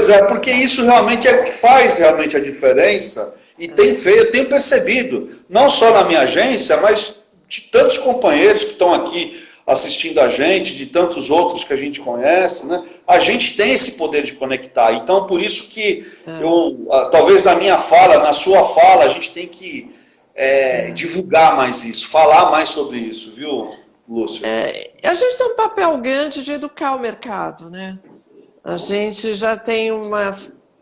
é, porque isso realmente é o que faz realmente a diferença e tem feito, eu tenho percebido, não só na minha agência, mas de tantos companheiros que estão aqui assistindo a gente, de tantos outros que a gente conhece, né? A gente tem esse poder de conectar. Então, por isso que talvez na minha fala, na sua fala, a gente tem que divulgar mais isso, falar mais sobre isso, viu, Lúcia? A gente tem um papel grande de educar o mercado, né? A gente já tem uma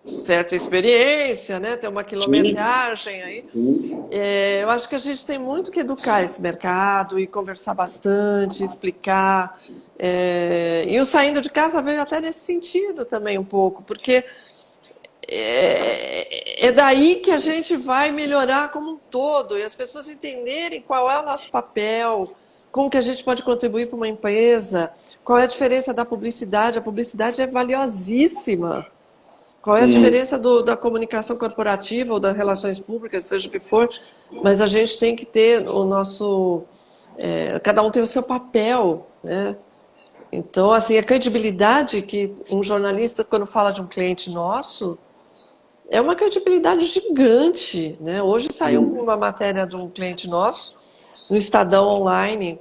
certa experiência, né? Tem uma quilometragem aí. Eu acho que a gente tem muito que educar esse mercado e conversar bastante, explicar. E o Saindo de Casa veio até nesse sentido também um pouco, porque é daí que a gente vai melhorar como um todo e as pessoas entenderem qual é o nosso papel, como que a gente pode contribuir para uma empresa, qual é a diferença da publicidade. A publicidade é valiosíssima. Qual é a diferença da comunicação corporativa ou das relações públicas, seja o que for, mas a gente tem que ter o nosso... cada um tem o seu papel, né? Então, assim, a credibilidade que um jornalista, quando fala de um cliente nosso, é uma credibilidade gigante, né? Hoje saiu uma matéria de um cliente nosso, no Estadão Online.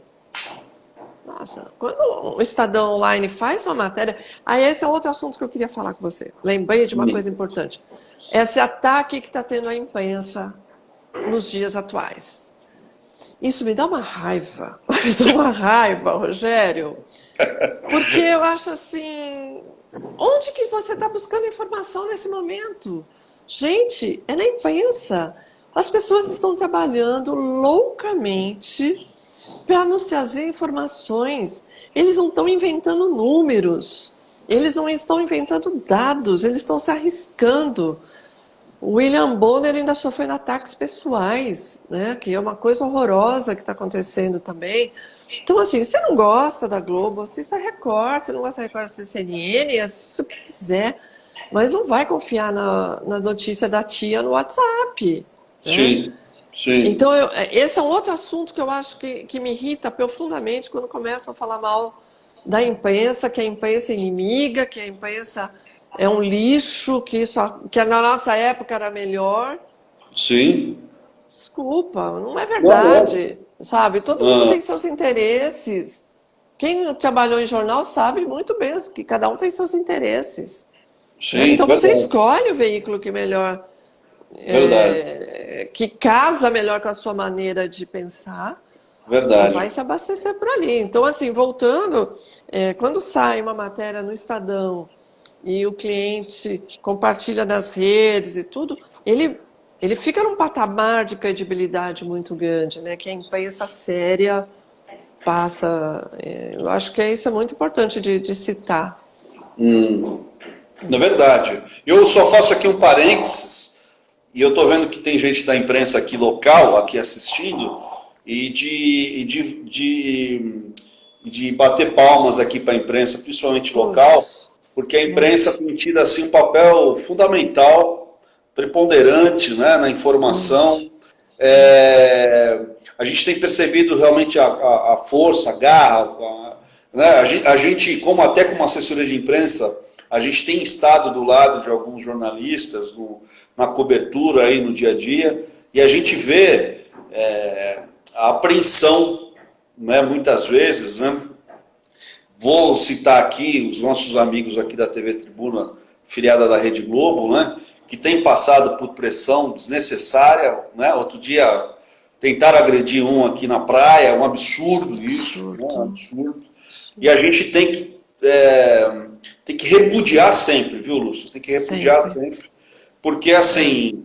Nossa, quando o Estadão Online faz uma matéria... Aí esse é outro assunto que eu queria falar com você. Lembrei de uma coisa importante. Esse ataque que está tendo a imprensa nos dias atuais. Isso me dá uma raiva. Me dá uma raiva, Rogério. Porque eu acho assim... Onde que você está buscando informação nesse momento? Gente, é na imprensa. As pessoas estão trabalhando loucamente para nos trazer informações. Eles não estão inventando números, eles não estão inventando dados, eles estão se arriscando. O William Bonner ainda sofreu ataques pessoais, né? Que é uma coisa horrorosa que está acontecendo também. Então, assim, você não gosta da Globo, assista a Record, você não gosta da Record, assista a CNN, assista o que quiser, mas não vai confiar na notícia da tia no WhatsApp. Sim. Né? Sim. Então, esse é um outro assunto que eu acho que me irrita profundamente quando começam a falar mal da imprensa, que a imprensa é inimiga, que a imprensa é um lixo, que na nossa época era melhor. Sim. Desculpa, não é verdade, sabe? Todo mundo tem seus interesses. Quem trabalhou em jornal sabe muito bem que cada um tem seus interesses. Sim, então verdade. você escolhe o veículo que melhor... que casa melhor com a sua maneira de pensar, Verdade. vai se abastecer por ali. Então, assim, voltando, quando sai uma matéria no Estadão e o cliente compartilha nas redes e tudo, ele fica num patamar de credibilidade muito grande, né? Que a imprensa séria passa. Eu acho que isso é muito importante de citar. É verdade. Eu só faço aqui um parênteses. E eu estou vendo que tem gente da imprensa aqui local, aqui assistindo, e de bater palmas aqui para a imprensa, principalmente local, porque a imprensa tem tido assim, um papel fundamental, preponderante, né, na informação. A gente tem percebido realmente a força, a garra, né, a gente, até como assessoria de imprensa, a gente tem estado do lado de alguns jornalistas na cobertura aí no dia a dia, e a gente vê a apreensão, né, muitas vezes, né? Vou citar aqui os nossos amigos aqui da TV Tribuna, filiada da Rede Globo, né, que tem passado por pressão desnecessária, né? Outro dia tentaram agredir um aqui na praia, é um absurdo isso, né? Um absurdo. E a gente tem que repudiar sempre, viu, Lúcio? Tem que repudiar sempre. Porque, assim,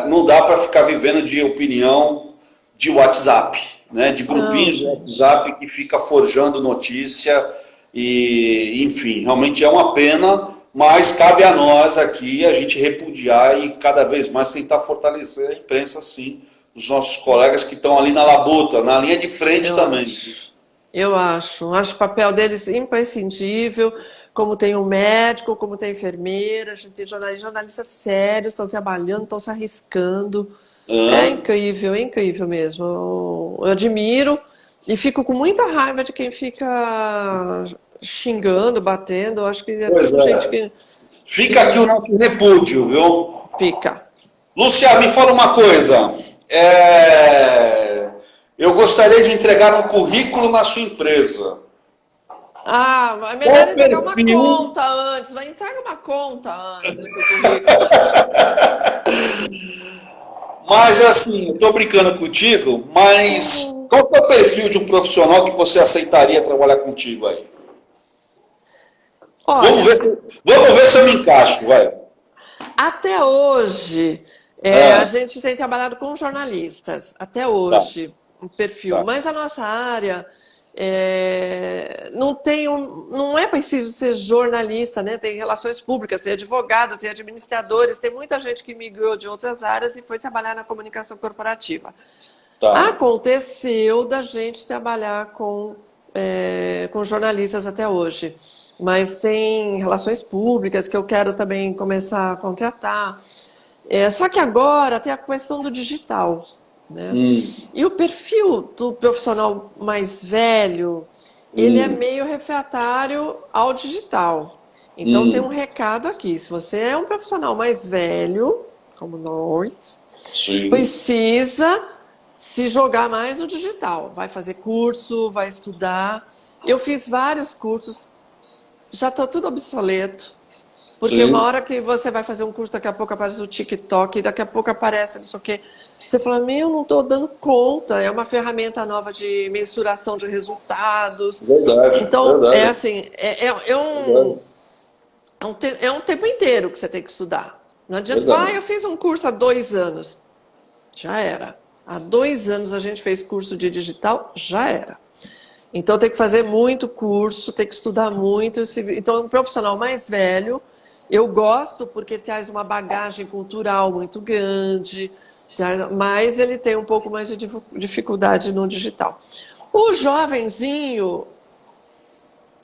não dá para ficar vivendo de opinião de WhatsApp, né? De Não, grupinhos de gente. WhatsApp que fica forjando notícia e, enfim, realmente é uma pena, mas cabe a nós aqui a gente repudiar e cada vez mais tentar fortalecer a imprensa, sim, os nossos colegas que estão ali na labuta, na linha de frente Eu também. acho. Eu acho. Acho o papel deles imprescindível. Como tem o médico, como tem a enfermeira, a gente tem jornalistas sérios, estão trabalhando, estão se arriscando. Hã? É incrível mesmo. Eu admiro e fico com muita raiva de quem fica xingando, batendo. Eu acho que é Pois tudo gente é. que Fica aqui o não nosso repúdio, viu? fica. Lúcia, me fala uma coisa. Eu gostaria de entregar um currículo na sua empresa. Ah, é melhor Qual entregar uma perfil? conta antes. Vai entregar uma conta antes do que o currículo. Mas assim, eu estou brincando contigo, mas qual que é o perfil de um profissional que você aceitaria trabalhar contigo aí? Vamos Olha, ver, vamos ver se eu me encaixo, vai. até hoje, a Ah, gente tem trabalhado com jornalistas, até tá, hoje, um perfil. tá, Mas a nossa área não tem não é preciso ser jornalista, né? Tem relações públicas, tem advogado, tem administradores, tem muita gente que migrou de outras áreas e foi trabalhar na comunicação corporativa. tá. Aconteceu da gente trabalhar com jornalistas até hoje, mas tem relações públicas que eu quero também começar a contratar. Só que agora tem a questão do digital, né? Hum, E o perfil do profissional mais velho, ele é hum, meio refratário ao digital. Então tem um hum, recado aqui: se você é um profissional mais velho, como nós, sim. precisa se jogar mais no digital. Vai fazer curso, vai estudar. Eu fiz vários cursos, já está tudo obsoleto. Porque uma Sim, hora que você vai fazer um curso, daqui a pouco aparece o TikTok, daqui a pouco aparece não sei o quê. Você fala, meu, não estou dando conta. É uma ferramenta nova de mensuração de resultados. verdade, Então, é verdade, assim, verdade, é um tempo inteiro que você tem que estudar. Não adianta falar, verdade. eu fiz um curso há 2 anos. Já era. Há 2 anos a gente fez curso de digital, já era. Então tem que fazer muito curso, tem que estudar muito. Então, um profissional mais velho, eu gosto porque traz uma bagagem cultural muito grande, mas ele tem um pouco mais de dificuldade no digital. O jovenzinho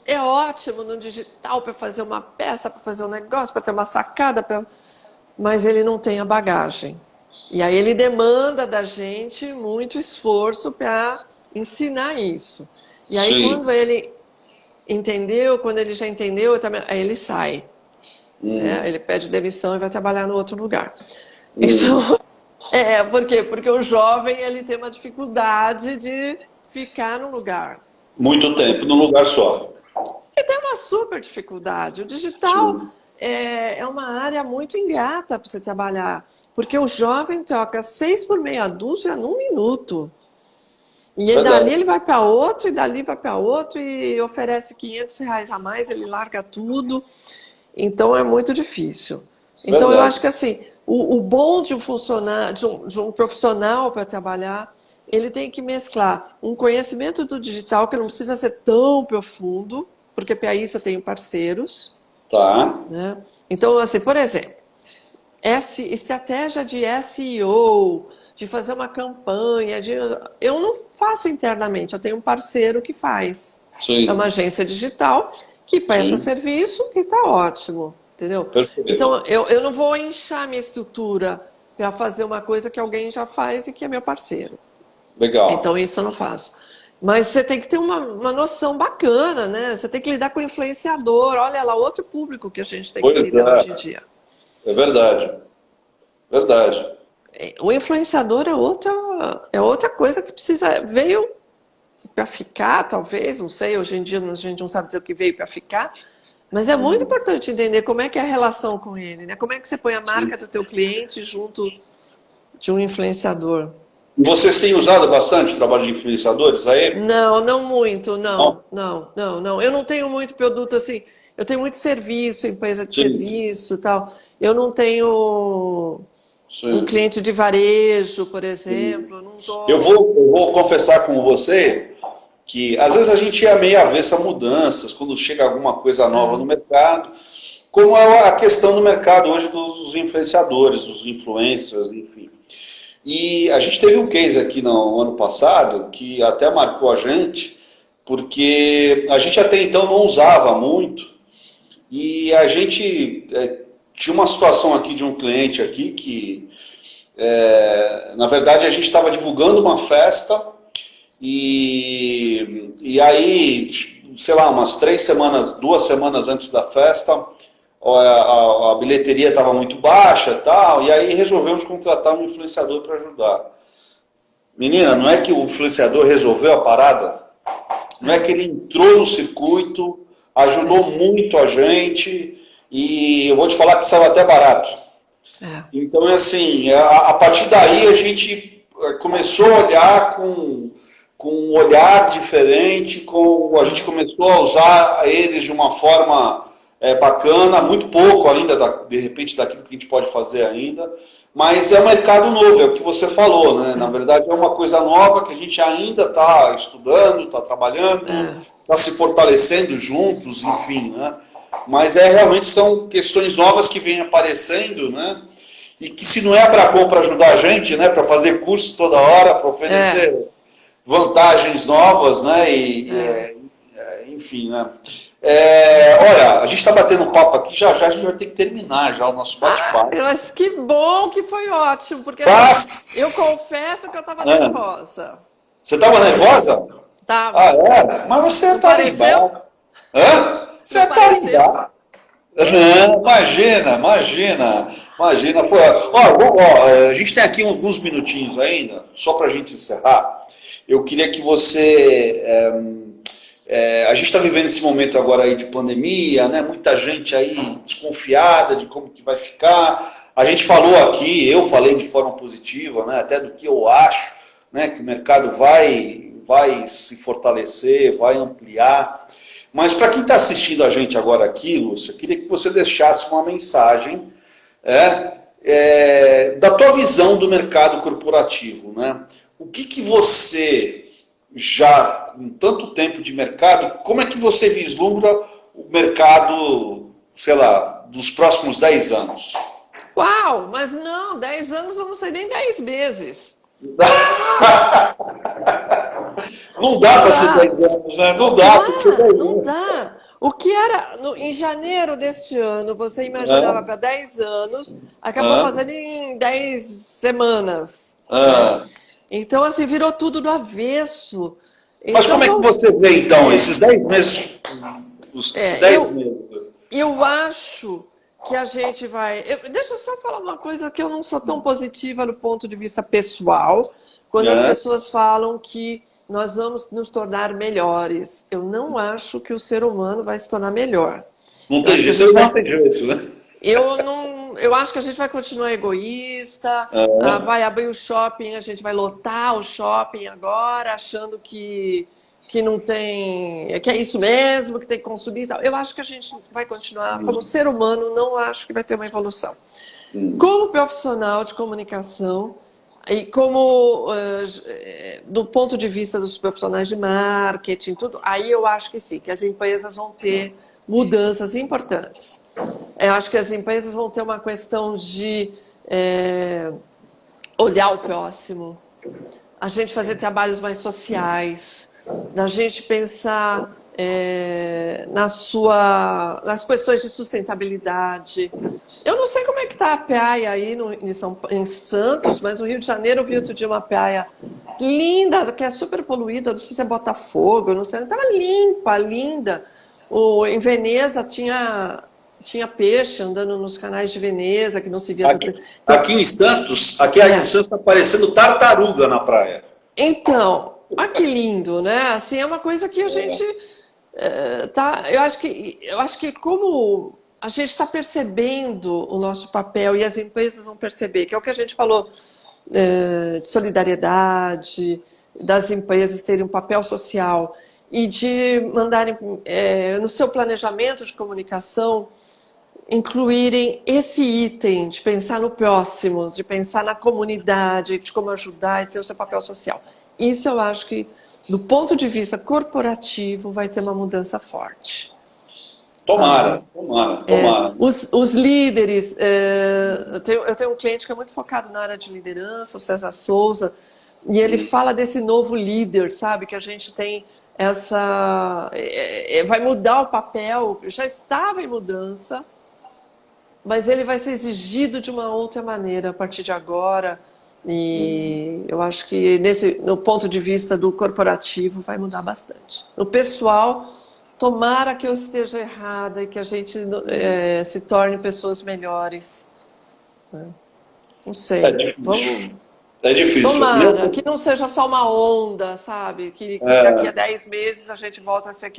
é ótimo no digital para fazer uma peça, para fazer um negócio, para ter uma sacada, mas ele não tem a bagagem. E aí ele demanda da gente muito esforço para ensinar isso. E aí Sim. quando ele entendeu, quando ele já entendeu, aí ele sai, né? Hum, Ele pede demissão e vai trabalhar no outro lugar. hum. Então, por quê? Porque o jovem ele tem uma dificuldade de ficar no lugar. Muito tempo num lugar só. E tem uma super dificuldade. O digital Sim. é uma área muito ingrata para você trabalhar, porque o jovem troca 6 por meia dúzia num minuto. E aí dali Verdade, ele vai para outro, e dali vai para outro, e oferece R$ 500 a mais, ele larga tudo. Então é muito difícil. Então eu verdade. acho que assim, o bom de um funcionário, de um profissional para trabalhar, ele tem que mesclar um conhecimento do digital que não precisa ser tão profundo, porque para isso eu tenho parceiros, Tá. né? Então, assim, por exemplo, estratégia de SEO, de fazer uma campanha, eu não faço internamente, eu tenho um parceiro que faz. É uma Sim, agência digital que presta sim. serviço e está ótimo, entendeu? Perfeito. Então, eu não vou inchar minha estrutura para fazer uma coisa que alguém já faz e que é meu parceiro. Então, Legal. isso eu não faço. Mas você tem que ter uma noção bacana, né? Você tem que lidar com o influenciador. Olha lá, outro público que a gente tem que Pois lidar hoje em é. dia. É verdade. Verdade. O influenciador é outra coisa que precisa. Veio para ficar, talvez, não sei. Hoje em dia a gente não sabe dizer o que veio para ficar. Mas é muito Hum, importante entender como é que é a relação com ele, né? Como é que você põe a sim. marca do teu cliente junto de um influenciador. Vocês têm usado bastante o trabalho de influenciadores aí? Não, não muito, Não? não. Eu não tenho muito produto assim. Eu tenho muito serviço, empresa de Sim. serviço e tal. Eu não tenho. Um Sim. cliente de varejo, por exemplo, eu não Eu vou confessar com você que às vezes a gente é meio avesso a mudanças, quando chega alguma coisa nova no mercado, como é a questão do mercado hoje dos influenciadores, dos influencers, enfim. E a gente teve um case aqui no ano passado que até marcou a gente, porque a gente até então não usava muito, e a gente tinha uma situação aqui de um cliente aqui que, na verdade, a gente estava divulgando uma festa e aí, sei lá, umas 3 semanas, 2 semanas antes da festa, a bilheteria estava muito baixa e tal, e aí resolvemos contratar um influenciador para ajudar. Menina, não é que o influenciador resolveu a parada? Não é que ele entrou no circuito, ajudou muito a gente, e eu vou te falar que saiu até barato. É. Então, é assim, a partir daí a gente começou a olhar com um olhar diferente, a gente começou a usar eles de uma forma bacana, muito pouco ainda, de repente, daquilo que a gente pode fazer ainda, mas é um mercado novo, é o que você falou, né? Na verdade, é uma coisa nova que a gente ainda está estudando, está trabalhando, está se fortalecendo juntos, enfim, né? Mas realmente são questões novas que vêm aparecendo, né? E que se não é a Bracon para ajudar a gente, né? Para fazer curso toda hora, para oferecer vantagens novas, né? Enfim, né? Olha, a gente está batendo um papo aqui, já já a gente vai ter que terminar já o nosso bate-papo. Mas que bom que foi ótimo, porque eu confesso que eu estava nervosa. Você estava nervosa? Tava. Ah, é? Mas você está ligado. Hã? Você está ligado. Não, imagina. Foi, a gente tem aqui alguns minutinhos ainda, só para a gente encerrar. Eu queria que você... a gente está vivendo esse momento agora aí de pandemia, né? Muita gente aí desconfiada de como que vai ficar. A gente falou aqui, eu falei de forma positiva, né? Até do que eu acho, né? Que o mercado vai se fortalecer, vai ampliar. Mas para quem está assistindo a gente agora aqui, Lúcia, eu queria que você deixasse uma mensagem da tua visão do mercado corporativo, né? O que você, já com tanto tempo de mercado, como é que você vislumbra o mercado, sei lá, dos próximos 10 anos? Uau, mas não, 10 anos eu não sei nem 10 meses. Não dá para ser 10 anos, né? Não dá para ser 10 anos. Não dá. O que era em janeiro deste ano, você imaginava para 10 anos, acabou fazendo em 10 semanas. Então, assim, virou tudo do avesso. Mas como é que você vê, então, esses 10 meses? Os 10 meses? Eu acho que a gente vai... deixa eu só falar uma coisa que eu não sou tão positiva do ponto de vista pessoal, quando as pessoas falam que nós vamos nos tornar melhores. Eu não acho que o ser humano vai se tornar melhor. Não tem jeito, não tem jeito, né? Eu acho que a gente vai continuar egoísta, vai abrir o shopping, a gente vai lotar o shopping agora, achando que não tem, que é isso mesmo, que tem que consumir e tal. Eu acho que a gente vai continuar, como ser humano, não acho que vai ter uma evolução. Como profissional de comunicação, e como do ponto de vista dos profissionais de marketing, tudo, aí eu acho que sim, que as empresas vão ter mudanças importantes. Eu acho que as empresas vão ter uma questão de olhar o próximo, a gente fazer trabalhos mais sociais, da gente pensar nas questões de sustentabilidade. Eu não sei como é que está a praia aí em Santos, mas no Rio de Janeiro eu vi outro dia uma praia linda, que é super poluída, não sei se é Botafogo, não sei, estava limpa, linda. Em Veneza tinha peixe andando nos canais de Veneza, que não se via... Aqui em Santos está parecendo tartaruga na praia. Então, olha que lindo, né? Assim, é uma coisa que a gente... Eu acho que como a gente está percebendo o nosso papel e as empresas vão perceber, que é o que a gente falou de solidariedade, das empresas terem um papel social e de mandarem no seu planejamento de comunicação, incluírem esse item de pensar no próximo, de pensar na comunidade, de como ajudar e ter o seu papel social. Isso eu acho que, do ponto de vista corporativo, vai ter uma mudança forte. Tomara, tomara, tomara. Os líderes, eu tenho um cliente que é muito focado na área de liderança, o César Souza, e ele fala desse novo líder, sabe? Que a gente tem vai mudar o papel, já estava em mudança, mas ele vai ser exigido de uma outra maneira a partir de agora. E eu acho que no ponto de vista do corporativo vai mudar bastante. No pessoal, tomara que eu esteja errada e que a gente se torne pessoas melhores. Não sei. É difícil. Tomara, que não seja só uma onda, sabe? Que daqui a 10 meses a gente volta a ser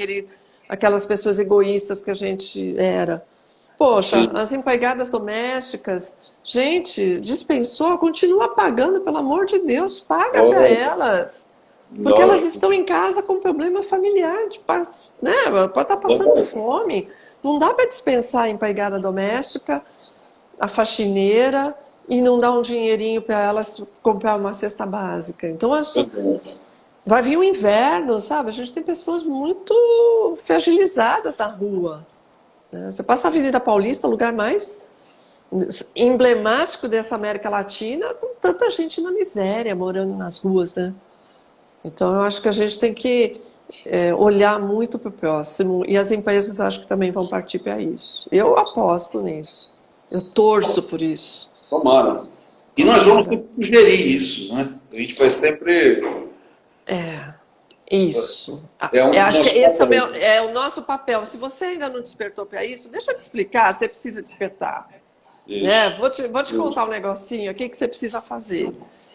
aquelas pessoas egoístas que a gente era. Poxa, sim. As empregadas domésticas, gente, dispensou, continua pagando, pelo amor de Deus, paga para elas. Porque elas estão em casa com problema familiar, né? Pode estar passando fome. Não dá para dispensar a empregada doméstica, a faxineira, e não dar um dinheirinho para elas comprar uma cesta básica. Então, vai vir o inverno, sabe? A gente tem pessoas muito fragilizadas na rua. Você passa a Avenida Paulista, o lugar mais emblemático dessa América Latina, com tanta gente na miséria, morando nas ruas, né? Então, eu acho que a gente tem que olhar muito para o próximo, e as empresas acho que também vão partir para isso. Eu aposto nisso. Eu torço por isso. Tomara. E nós vamos sempre sugerir isso, né? A gente vai sempre... Isso. Eu acho que esse é o nosso papel. Se você ainda não despertou para isso, deixa eu te explicar, você precisa despertar. Né? Vou te contar um negocinho aqui que você precisa fazer.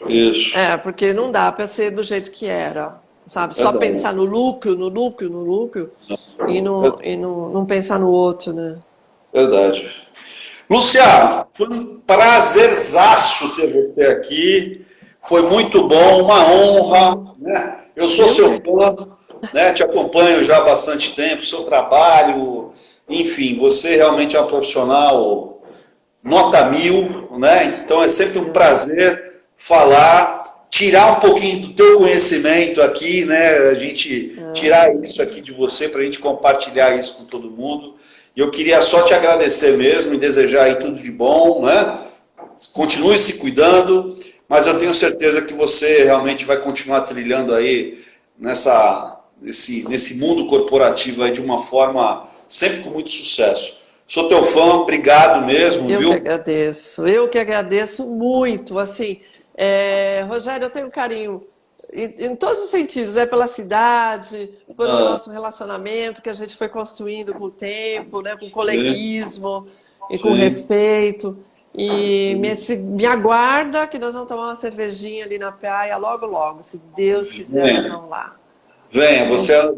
Isso. Porque não dá para ser do jeito que era. Sabe? Só pensar no lucro, e não pensar no outro, né? Verdade. Luciano, foi um prazerzaço ter você aqui. Foi muito bom, uma honra, né? Eu sou seu fã, né? Te acompanho já há bastante tempo, seu trabalho, enfim, você realmente é uma profissional nota 1000, né? Então é sempre um prazer falar, tirar um pouquinho do teu conhecimento aqui, né? A gente tirar isso aqui de você para a gente compartilhar isso com todo mundo. E eu queria só te agradecer mesmo e desejar aí tudo de bom, né? Continue se cuidando, mas eu tenho certeza que você realmente vai continuar trilhando aí nesse mundo corporativo aí de uma forma sempre com muito sucesso. Sou teu fã, obrigado mesmo, viu? Eu que agradeço muito, assim, Rogério, eu tenho um carinho em todos os sentidos, pela cidade, pelo nosso relacionamento que a gente foi construindo com o tempo, né, com coleguismo e com respeito. E me aguarda que nós vamos tomar uma cervejinha ali na praia logo, logo. Se Deus quiser, nós vamos lá. Venha,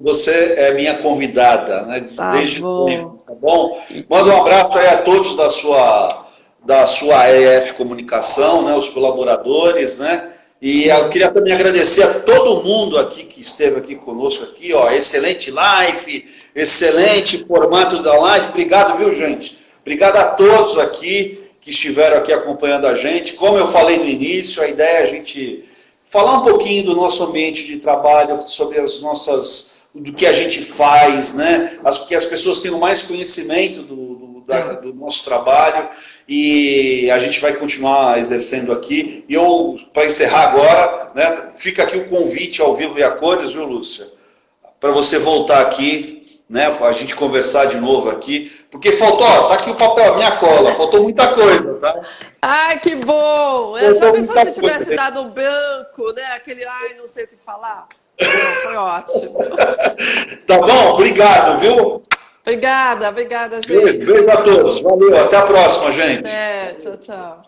você é minha convidada, né? Desde sempre, tá bom? Manda um abraço aí a todos da sua EF Comunicação, né? Os colaboradores, né? E eu queria também agradecer a todo mundo aqui que esteve aqui conosco aqui, ó, excelente live, excelente formato da live. Obrigado, viu, gente? Obrigado a todos aqui que estiveram aqui acompanhando a gente. Como eu falei no início, a ideia é a gente falar um pouquinho do nosso ambiente de trabalho, sobre do que a gente faz, né? Que as pessoas tenham mais conhecimento do nosso trabalho, e a gente vai continuar exercendo aqui. E eu, para encerrar agora, né, fica aqui o convite ao vivo e a cores, viu, Lúcia? Para você voltar aqui, né, a gente conversar de novo aqui, porque faltou, tá aqui o papel, a minha cola, faltou muita coisa, tá? Ai, que bom! Já pensou se tivesse dado um branco, né? Aquele, não sei o que falar. Foi ótimo. Tá bom? Obrigado, viu? Obrigada, gente. Beijo a todos. Valeu, até a próxima, gente. Tchau, tchau.